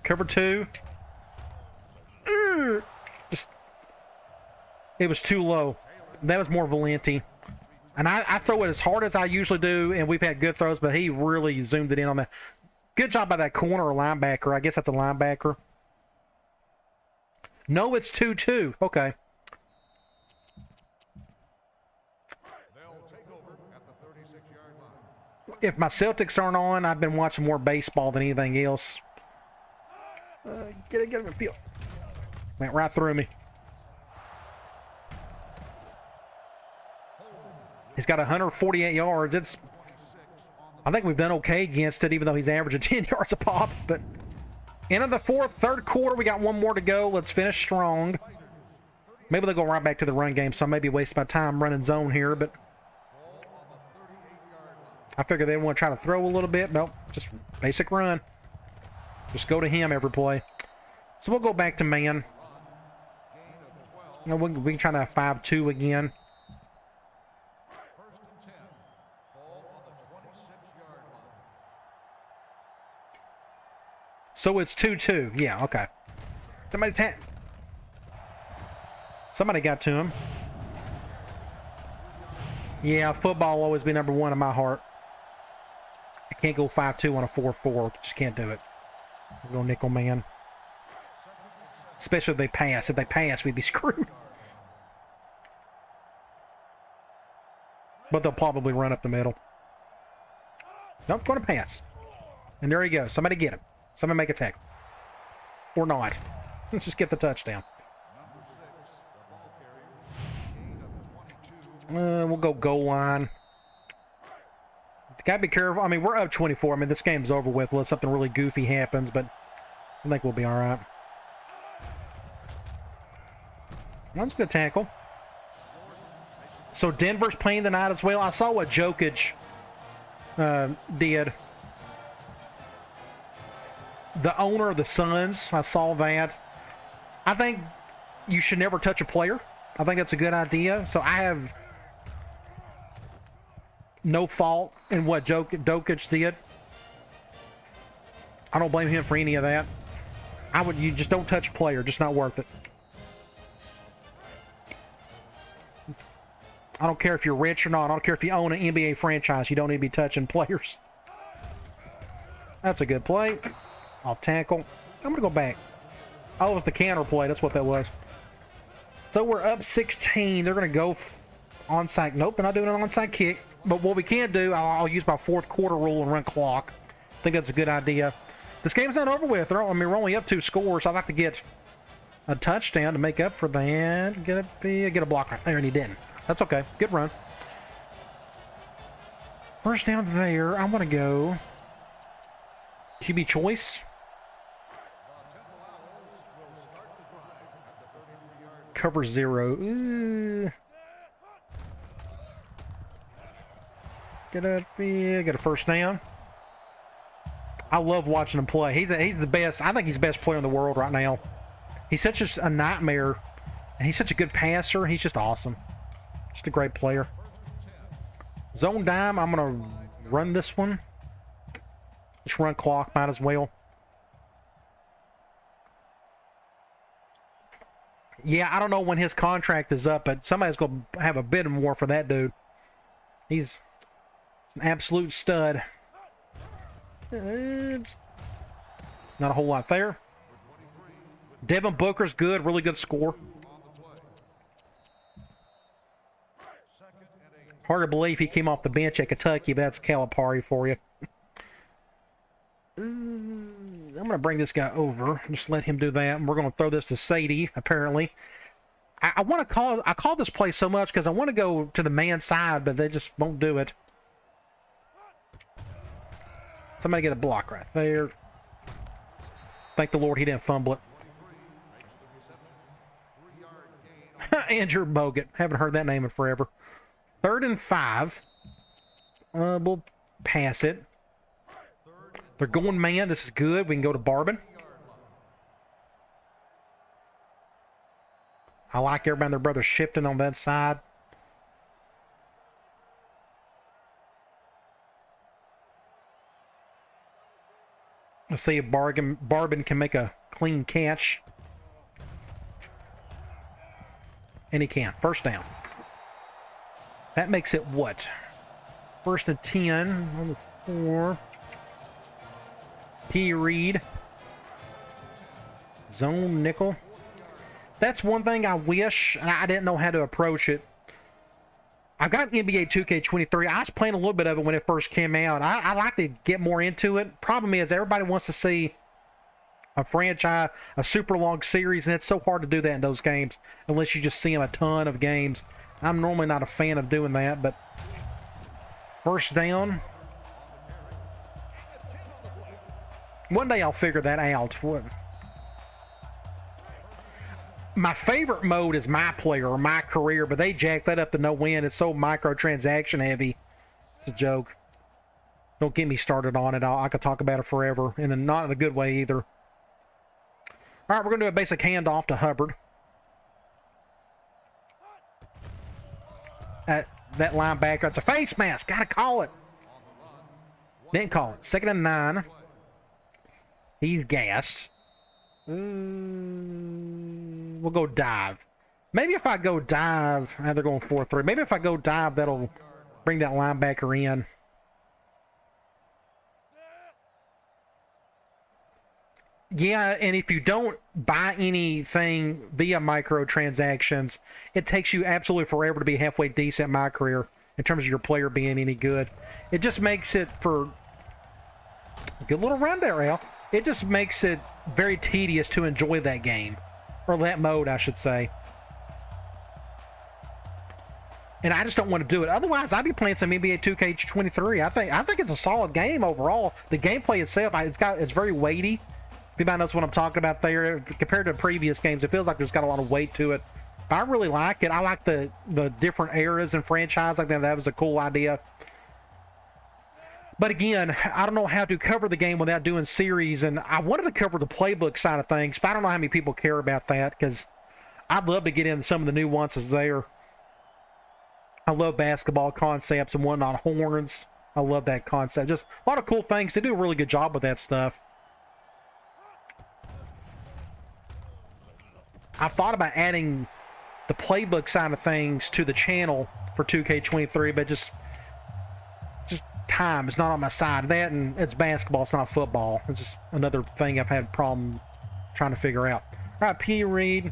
Cover 2. It was too low. That was more Valenti. And I throw it as hard as I usually do, and we've had good throws, but he really zoomed it in on that. Good job by that corner or linebacker. I guess that's a linebacker. No, it's 2-2. Okay. If my Celtics aren't on, I've been watching more baseball than anything else. Get him in the field. Went right through me. He's got 148 yards. I think we've done okay against it, even though he's averaging 10 yards a pop. But end of the third quarter, we got one more to go. Let's finish strong. Maybe they'll go right back to the run game, so I may be wasting my time running zone here, but I figure they want to try to throw a little bit. Nope, just basic run. Just go to him every play. So we'll go back to man. You know, we can try that 5-2 again. So it's 2-2. Yeah, okay. Somebody got to him. Yeah, football will always be number one in my heart. I can't go 5-2 on a 4-4. Just can't do it. We'll go nickel man. Especially if they pass. If they pass, we'd be screwed. But they'll probably run up the middle. Nope, going to pass. And there you go. Somebody get him. Somebody make a tackle. Or not. Let's just get the touchdown. We'll go goal line. Gotta be careful. I mean, we're up 24. I mean, this game's over with unless something really goofy happens, but I think we'll be all right. That's a good tackle. So Denver's playing tonight as well. I saw what Jokic did. The owner of the Suns, I saw that. I think you should never touch a player. I think that's a good idea. So I have no fault in what Jokic did. I don't blame him for any of that. You just don't touch a player. Just not worth it. I don't care if you're rich or not. I don't care if you own an NBA franchise. You don't need to be touching players. That's a good play. I'll tackle. I'm going to go back. Oh, it was the counter play. That's what that was. So we're up 16. They're going to go onside. Nope, they're not doing an onside kick. But what we can do, I'll use my fourth quarter rule and run clock. I think that's a good idea. This game's not over with. I mean, we're only up 2 scores. I'd like to get a touchdown to make up for that. Get a block right there, and he didn't. That's okay. Good run. First down there. I'm going to go QB choice. Cover 0. Get a first down. I love watching him play. He's the best. I think he's the best player in the world right now. He's such a nightmare, and he's such a good passer. He's just awesome. Just a great player. Zone dime. I'm going to run this one. Just run clock. Might as well. Yeah, I don't know when his contract is up, but somebody's going to have a bid more for that dude. He's an absolute stud. Not a whole lot there. Devin Booker's good. Really good score. Hard to believe he came off the bench at Kentucky, but that's Calipari for you. I'm going to bring this guy over. Just let him do that. And we're going to throw this to Sadie, apparently. I want to call... I call this play so much because I want to go to the man side, but they just won't do it. Somebody get a block right there. Thank the Lord he didn't fumble it. Andrew Bogut. Haven't heard that name in forever. 3rd and 5. We'll pass it. They're going man. This is good. We can go to Barbin. I like everybody and their brother shifting on that side. Let's see if Barbin can make a clean catch. And he can. First down. That makes it what? 1st and 10 on the 4. P. Reed. Zone nickel. That's one thing I wish, and I didn't know how to approach it. I've got NBA 2K23. I was playing a little bit of it when it first came out. I like to get more into it. Problem is, everybody wants to see a franchise, a super long series, and it's so hard to do that in those games unless you just see them a ton of games. I'm normally not a fan of doing that, but first down. One day I'll figure that out. My favorite mode is my player or my career, but they jacked that up to no end. It's so microtransaction heavy. It's a joke. Don't get me started on it. I could talk about it forever, and not in a good way either. All right, we're going to do a basic handoff to Hubbard. That linebacker, it's a face mask. Got to call it. Didn't call it. 2nd and 9. He's gassed. We'll go dive. Maybe if I go dive, they're going 4-3. Maybe if I go dive, that'll bring that linebacker in. Yeah, and if you don't buy anything via microtransactions, it takes you absolutely forever to be halfway decent in my career in terms of your player being any good. It just makes it for... Good little run there, Al. It just makes it very tedious to enjoy that game. Or that mode, I should say. And I just don't want to do it. Otherwise, I'd be playing some NBA 2K23. I think it's a solid game overall. The gameplay itself, it's very weighty. Everybody knows what I'm talking about there. Compared to previous games, it feels like there's got a lot of weight to it. But I really like it. I like the different eras and franchise. I think that was a cool idea. But again, I don't know how to cover the game without doing series. And I wanted to cover the playbook side of things, but I don't know how many people care about that because I'd love to get into some of the nuances there. I love basketball concepts and whatnot. Horns. I love that concept. Just a lot of cool things. They do a really good job with that stuff. I thought about adding the playbook side of things to the channel for 2K23, but just time is not on my side. That and it's basketball, it's not football. It's just another thing I've had a problem trying to figure out. All right, P. Reed.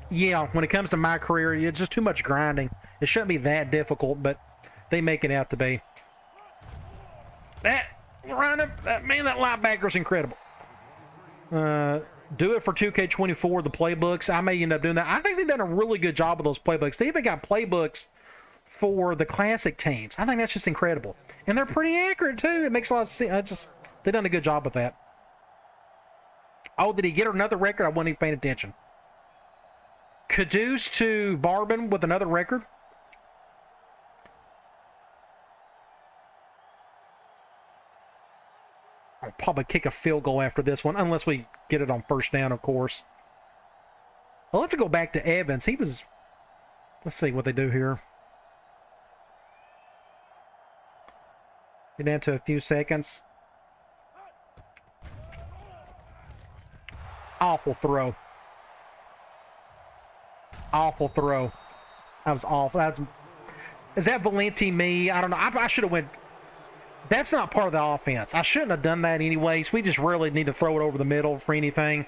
Yeah, when it comes to my career, it's just too much grinding. It shouldn't be that difficult, but they make it out to be. Man, that linebacker's incredible. Do it for 2K24, the playbooks. I may end up doing that. I think they've done a really good job with those playbooks. They even got playbooks for the classic teams. I think that's just incredible. And they're pretty accurate, too. It makes a lot of sense. They've done a good job with that. Oh, did he get another record? I wasn't even paying attention. Caduce to Barbin with another record. I'll probably kick a field goal after this one, unless we get it on first down, of course. I'll have to go back to Evans. He was... Let's see what they do here. Get down to a few seconds. Awful throw. Awful throw. That was awful. Is that Valenti me? I don't know. I should have went... That's not part of the offense. I shouldn't have done that anyways. We just really need to throw it over the middle for anything.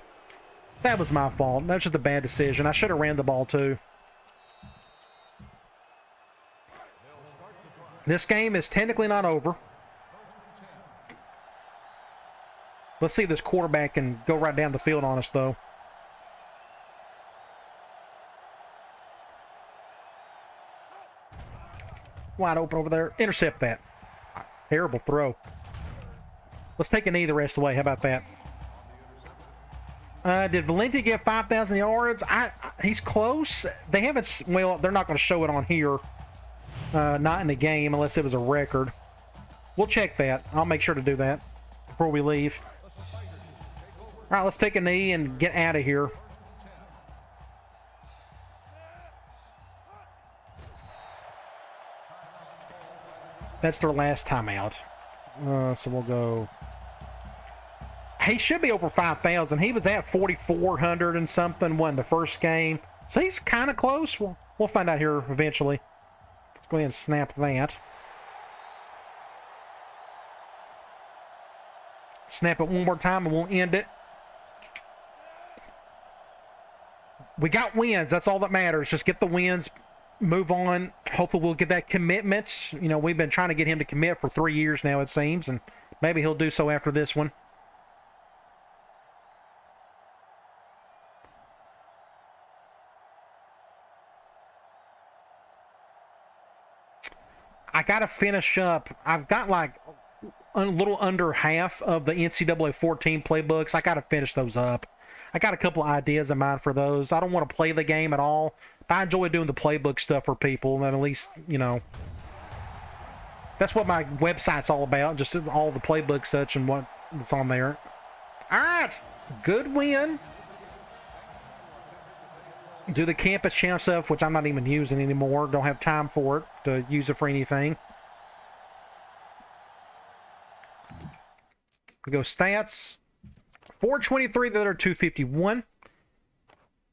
That was my fault. That was just a bad decision. I should have ran the ball too. This game is technically not over. Let's see if this quarterback can go right down the field on us, though. Wide open over there. Intercept that. Terrible throw. Let's take a knee the rest of the way. How about that? Did Valenti get 5,000 yards? He's close. They haven't... Well, they're not going to show it on here. Not in the game unless it was a record. We'll check that. I'll make sure to do that before we leave. All right, let's take a knee and get out of here. That's their last timeout. So we'll go... He should be over 5,000. He was at 4,400 and something won the first game. So he's kind of close. We'll find out here eventually. Let's go ahead and snap that. Snap it one more time and we'll end it. We got wins. That's all that matters. Just get the wins. Move on. Hopefully we'll get that commitment. You know, we've been trying to get him to commit for 3 years now, it seems. And maybe he'll do so after this one. I got to finish up. I've got like a little under half of the NCAA 14 playbooks. I got to finish those up. I got a couple of ideas in mind for those. I don't want to play the game at all, but I enjoy doing the playbook stuff for people. And at least, you know, that's what my website's all about. Just all the playbook such and what's on there. All right. Good win. Do the campus champ stuff, which I'm not even using anymore. Don't have time for it to use it for anything. We go stats. 423, the other 251.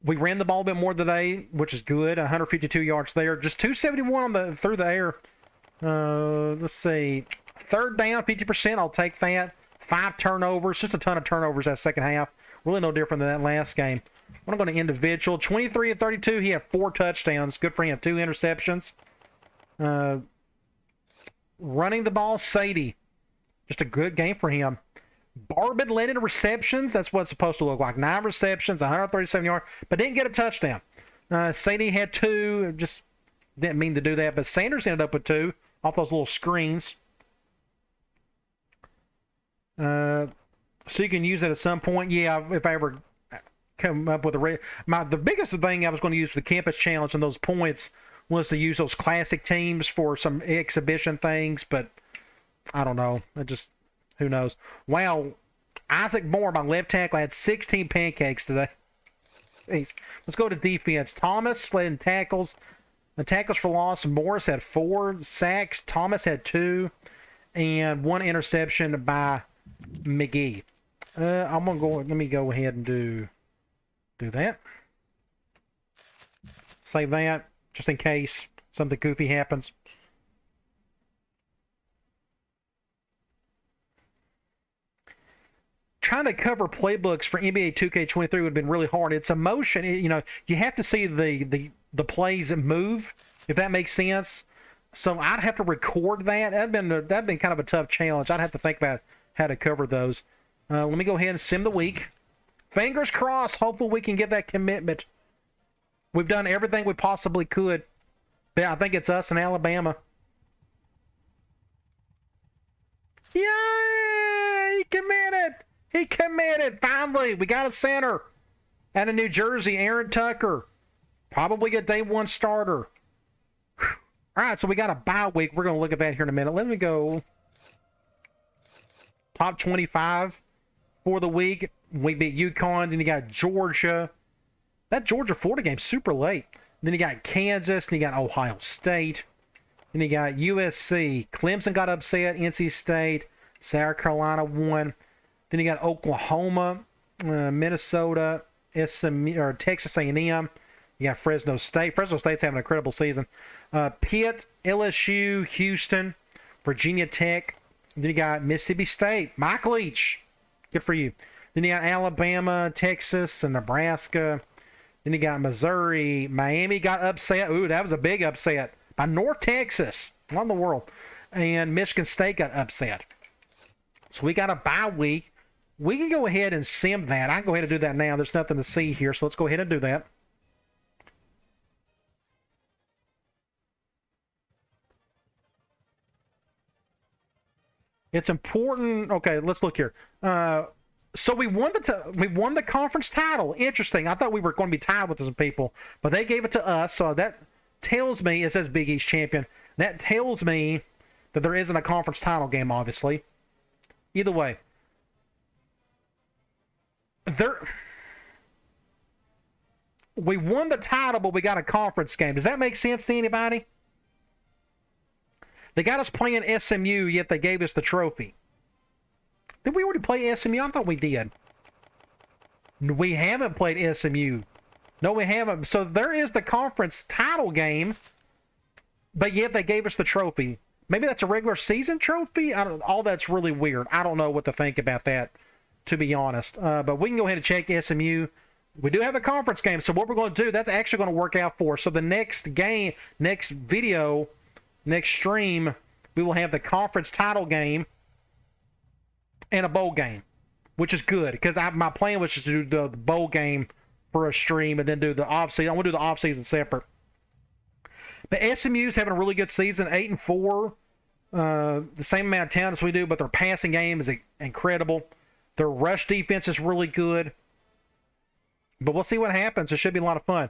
We ran the ball a bit more today, which is good. 152 yards there. Just 271 on the through the air. Let's see. Third down, 50%. I'll take that. 5 turnovers. Just a ton of turnovers that second half. Really no different than that last game. I'm going to individual. 23 and 32. He had 4 touchdowns. Good for him. 2 interceptions. Running the ball, Sadie. Just a good game for him. Barbin led in receptions. That's what it's supposed to look like. 9 receptions, 137 yards, but didn't get a touchdown. Sadie had 2. Just didn't mean to do that, but Sanders ended up with 2 off those little screens. So you can use that at some point. Yeah, if I ever come up with the biggest thing I was going to use for the campus challenge and those points was to use those classic teams for some exhibition things, but I don't know. Who knows? Wow. Isaac Moore, my left tackle, had 16 pancakes today. Jeez. Let's go to defense. Thomas led in tackles. The tackles for loss. Morris had 4 sacks. Thomas had 2. And 1 interception by McGee. I'm going to go. Let me go ahead and do that. Save that just in case something goofy happens. Trying to cover playbooks for NBA 2K23 would have been really hard. It's emotion. You have to see the plays move, if that makes sense. So I'd have to record that. That'd been kind of a tough challenge. I'd have to think about how to cover those. Let me go ahead and sim the week. Fingers crossed. Hopefully we can get that commitment. We've done everything we possibly could. But I think it's us and Alabama. Yay! He committed! He committed! Finally! We got a center. Out of New Jersey, Aaron Tucker. Probably a day 1 starter. Whew. All right, so we got a bye week. We're going to look at that here in a minute. Let me go. Top 25 for the week. We beat UConn. Then you got Georgia. That Georgia-Florida game's super late. Then you got Kansas. Then you got Ohio State. Then you got USC. Clemson got upset. NC State. South Carolina won. Then you got Oklahoma, Minnesota, Texas A&M. You got Fresno State. Fresno State's having an incredible season. Pitt, LSU, Houston, Virginia Tech. Then you got Mississippi State. Mike Leach. Good for you. Then you got Alabama, Texas, and Nebraska. Then you got Missouri. Miami got upset. Ooh, that was a big upset by North Texas. What in the world? And Michigan State got upset. So we got a bye week. We can go ahead and sim that. I can go ahead and do that now. There's nothing to see here, so let's go ahead and do that. It's important. Okay, let's look here. So we won the conference title. Interesting. I thought we were going to be tied with some people, but they gave it to us. So that tells me it says Big East champion. That tells me that there isn't a conference title game, obviously. Either way. We won the title, but we got a conference game. Does that make sense to anybody? They got us playing SMU, yet they gave us the trophy. Did we already play SMU? I thought we did. We haven't played SMU. No, we haven't. So there is the conference title game, but yet they gave us the trophy. Maybe that's a regular season trophy? All that's really weird. I don't know what to think about that, to be honest. But we can go ahead and check SMU. We do have a conference game, so what we're going to do, that's actually going to work out for us. So the next game, next video, next stream, we will have the conference title game and a bowl game, which is good, because my plan was just to do the bowl game for a stream and then do the off-season. I want to do the off-season separate. But SMU's having a really good season, 8-4. The same amount of talent as we do, but their passing game is incredible. Their rush defense is really good. But we'll see what happens. It should be a lot of fun.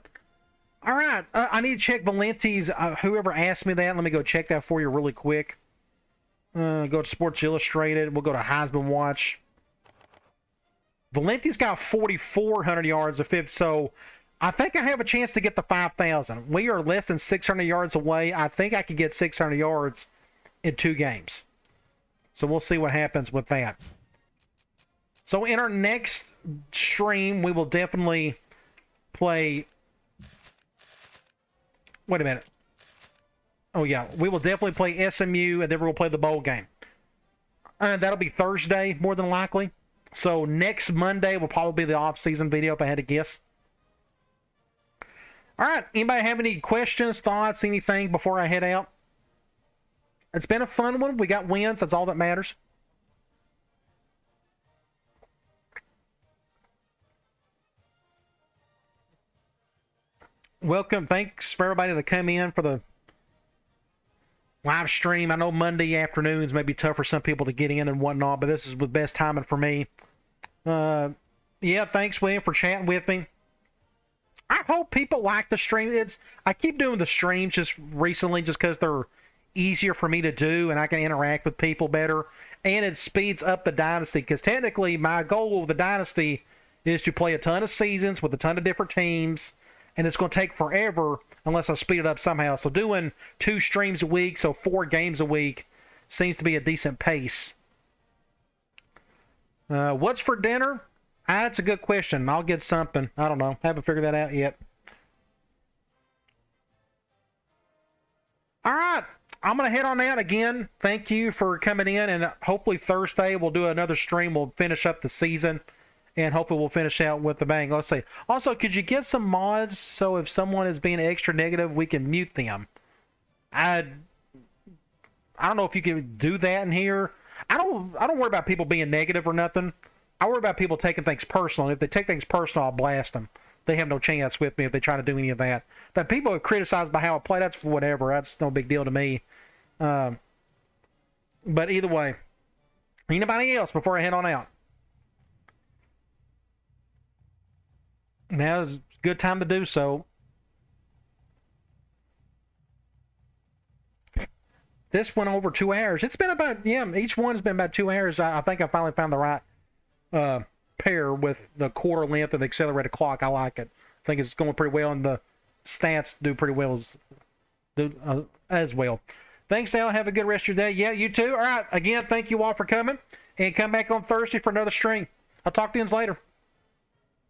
All right. I need to check Valenti's. Whoever asked me that, let me go check that for you really quick. Go to Sports Illustrated. We'll go to Heisman Watch. Valenti's got 4,400 yards of 50. So I think I have a chance to get the 5,000. We are less than 600 yards away. I think I could get 600 yards in 2 games. So we'll see what happens with that. So in our next stream, we will definitely play... Wait a minute. Oh, yeah. We will definitely play SMU, and then we'll play the bowl game. That'll be Thursday, more than likely. So next Monday will probably be the off-season video, if I had to guess. All right. Anybody have any questions, thoughts, anything before I head out? It's been a fun one. We got wins. That's all that matters. Welcome. Thanks for everybody that come in for the live stream. I know Monday afternoons may be tough for some people to get in and whatnot, but this is the best timing for me. Yeah, thanks, William, for chatting with me. I hope people like the stream. I keep doing the streams just recently just because they're easier for me to do and I can interact with people better. And it speeds up the Dynasty because technically my goal of the Dynasty is to play a ton of seasons with a ton of different teams. And it's going to take forever unless I speed it up somehow. So doing 2 streams a week, so 4 games a week, seems to be a decent pace. What's for dinner? That's a good question. I'll get something. I don't know. Haven't figured that out yet. All right. I'm going to head on out again. Thank you for coming in. And hopefully Thursday we'll do another stream. We'll finish up the season. And hopefully we'll finish out with the bang. Let's see. Also, could you get some mods so if someone is being extra negative, we can mute them? I don't know if you can do that in here. I don't worry about people being negative or nothing. I worry about people taking things personal. If they take things personal, I'll blast them. They have no chance with me if they try to do any of that. But people are criticized by how I play. That's whatever. That's no big deal to me. But either way, anybody else before I head on out? Now is a good time to do so. This went over 2 hours. It's been about, each one's been about 2 hours. I think I finally found the right pair with the quarter length of the accelerated clock. I like it. I think it's going pretty well, and the stats do pretty well as well. Thanks, Al. Have a good rest of your day. Yeah, you too. All right. Again, thank you all for coming, and come back on Thursday for another stream. I'll talk to you later.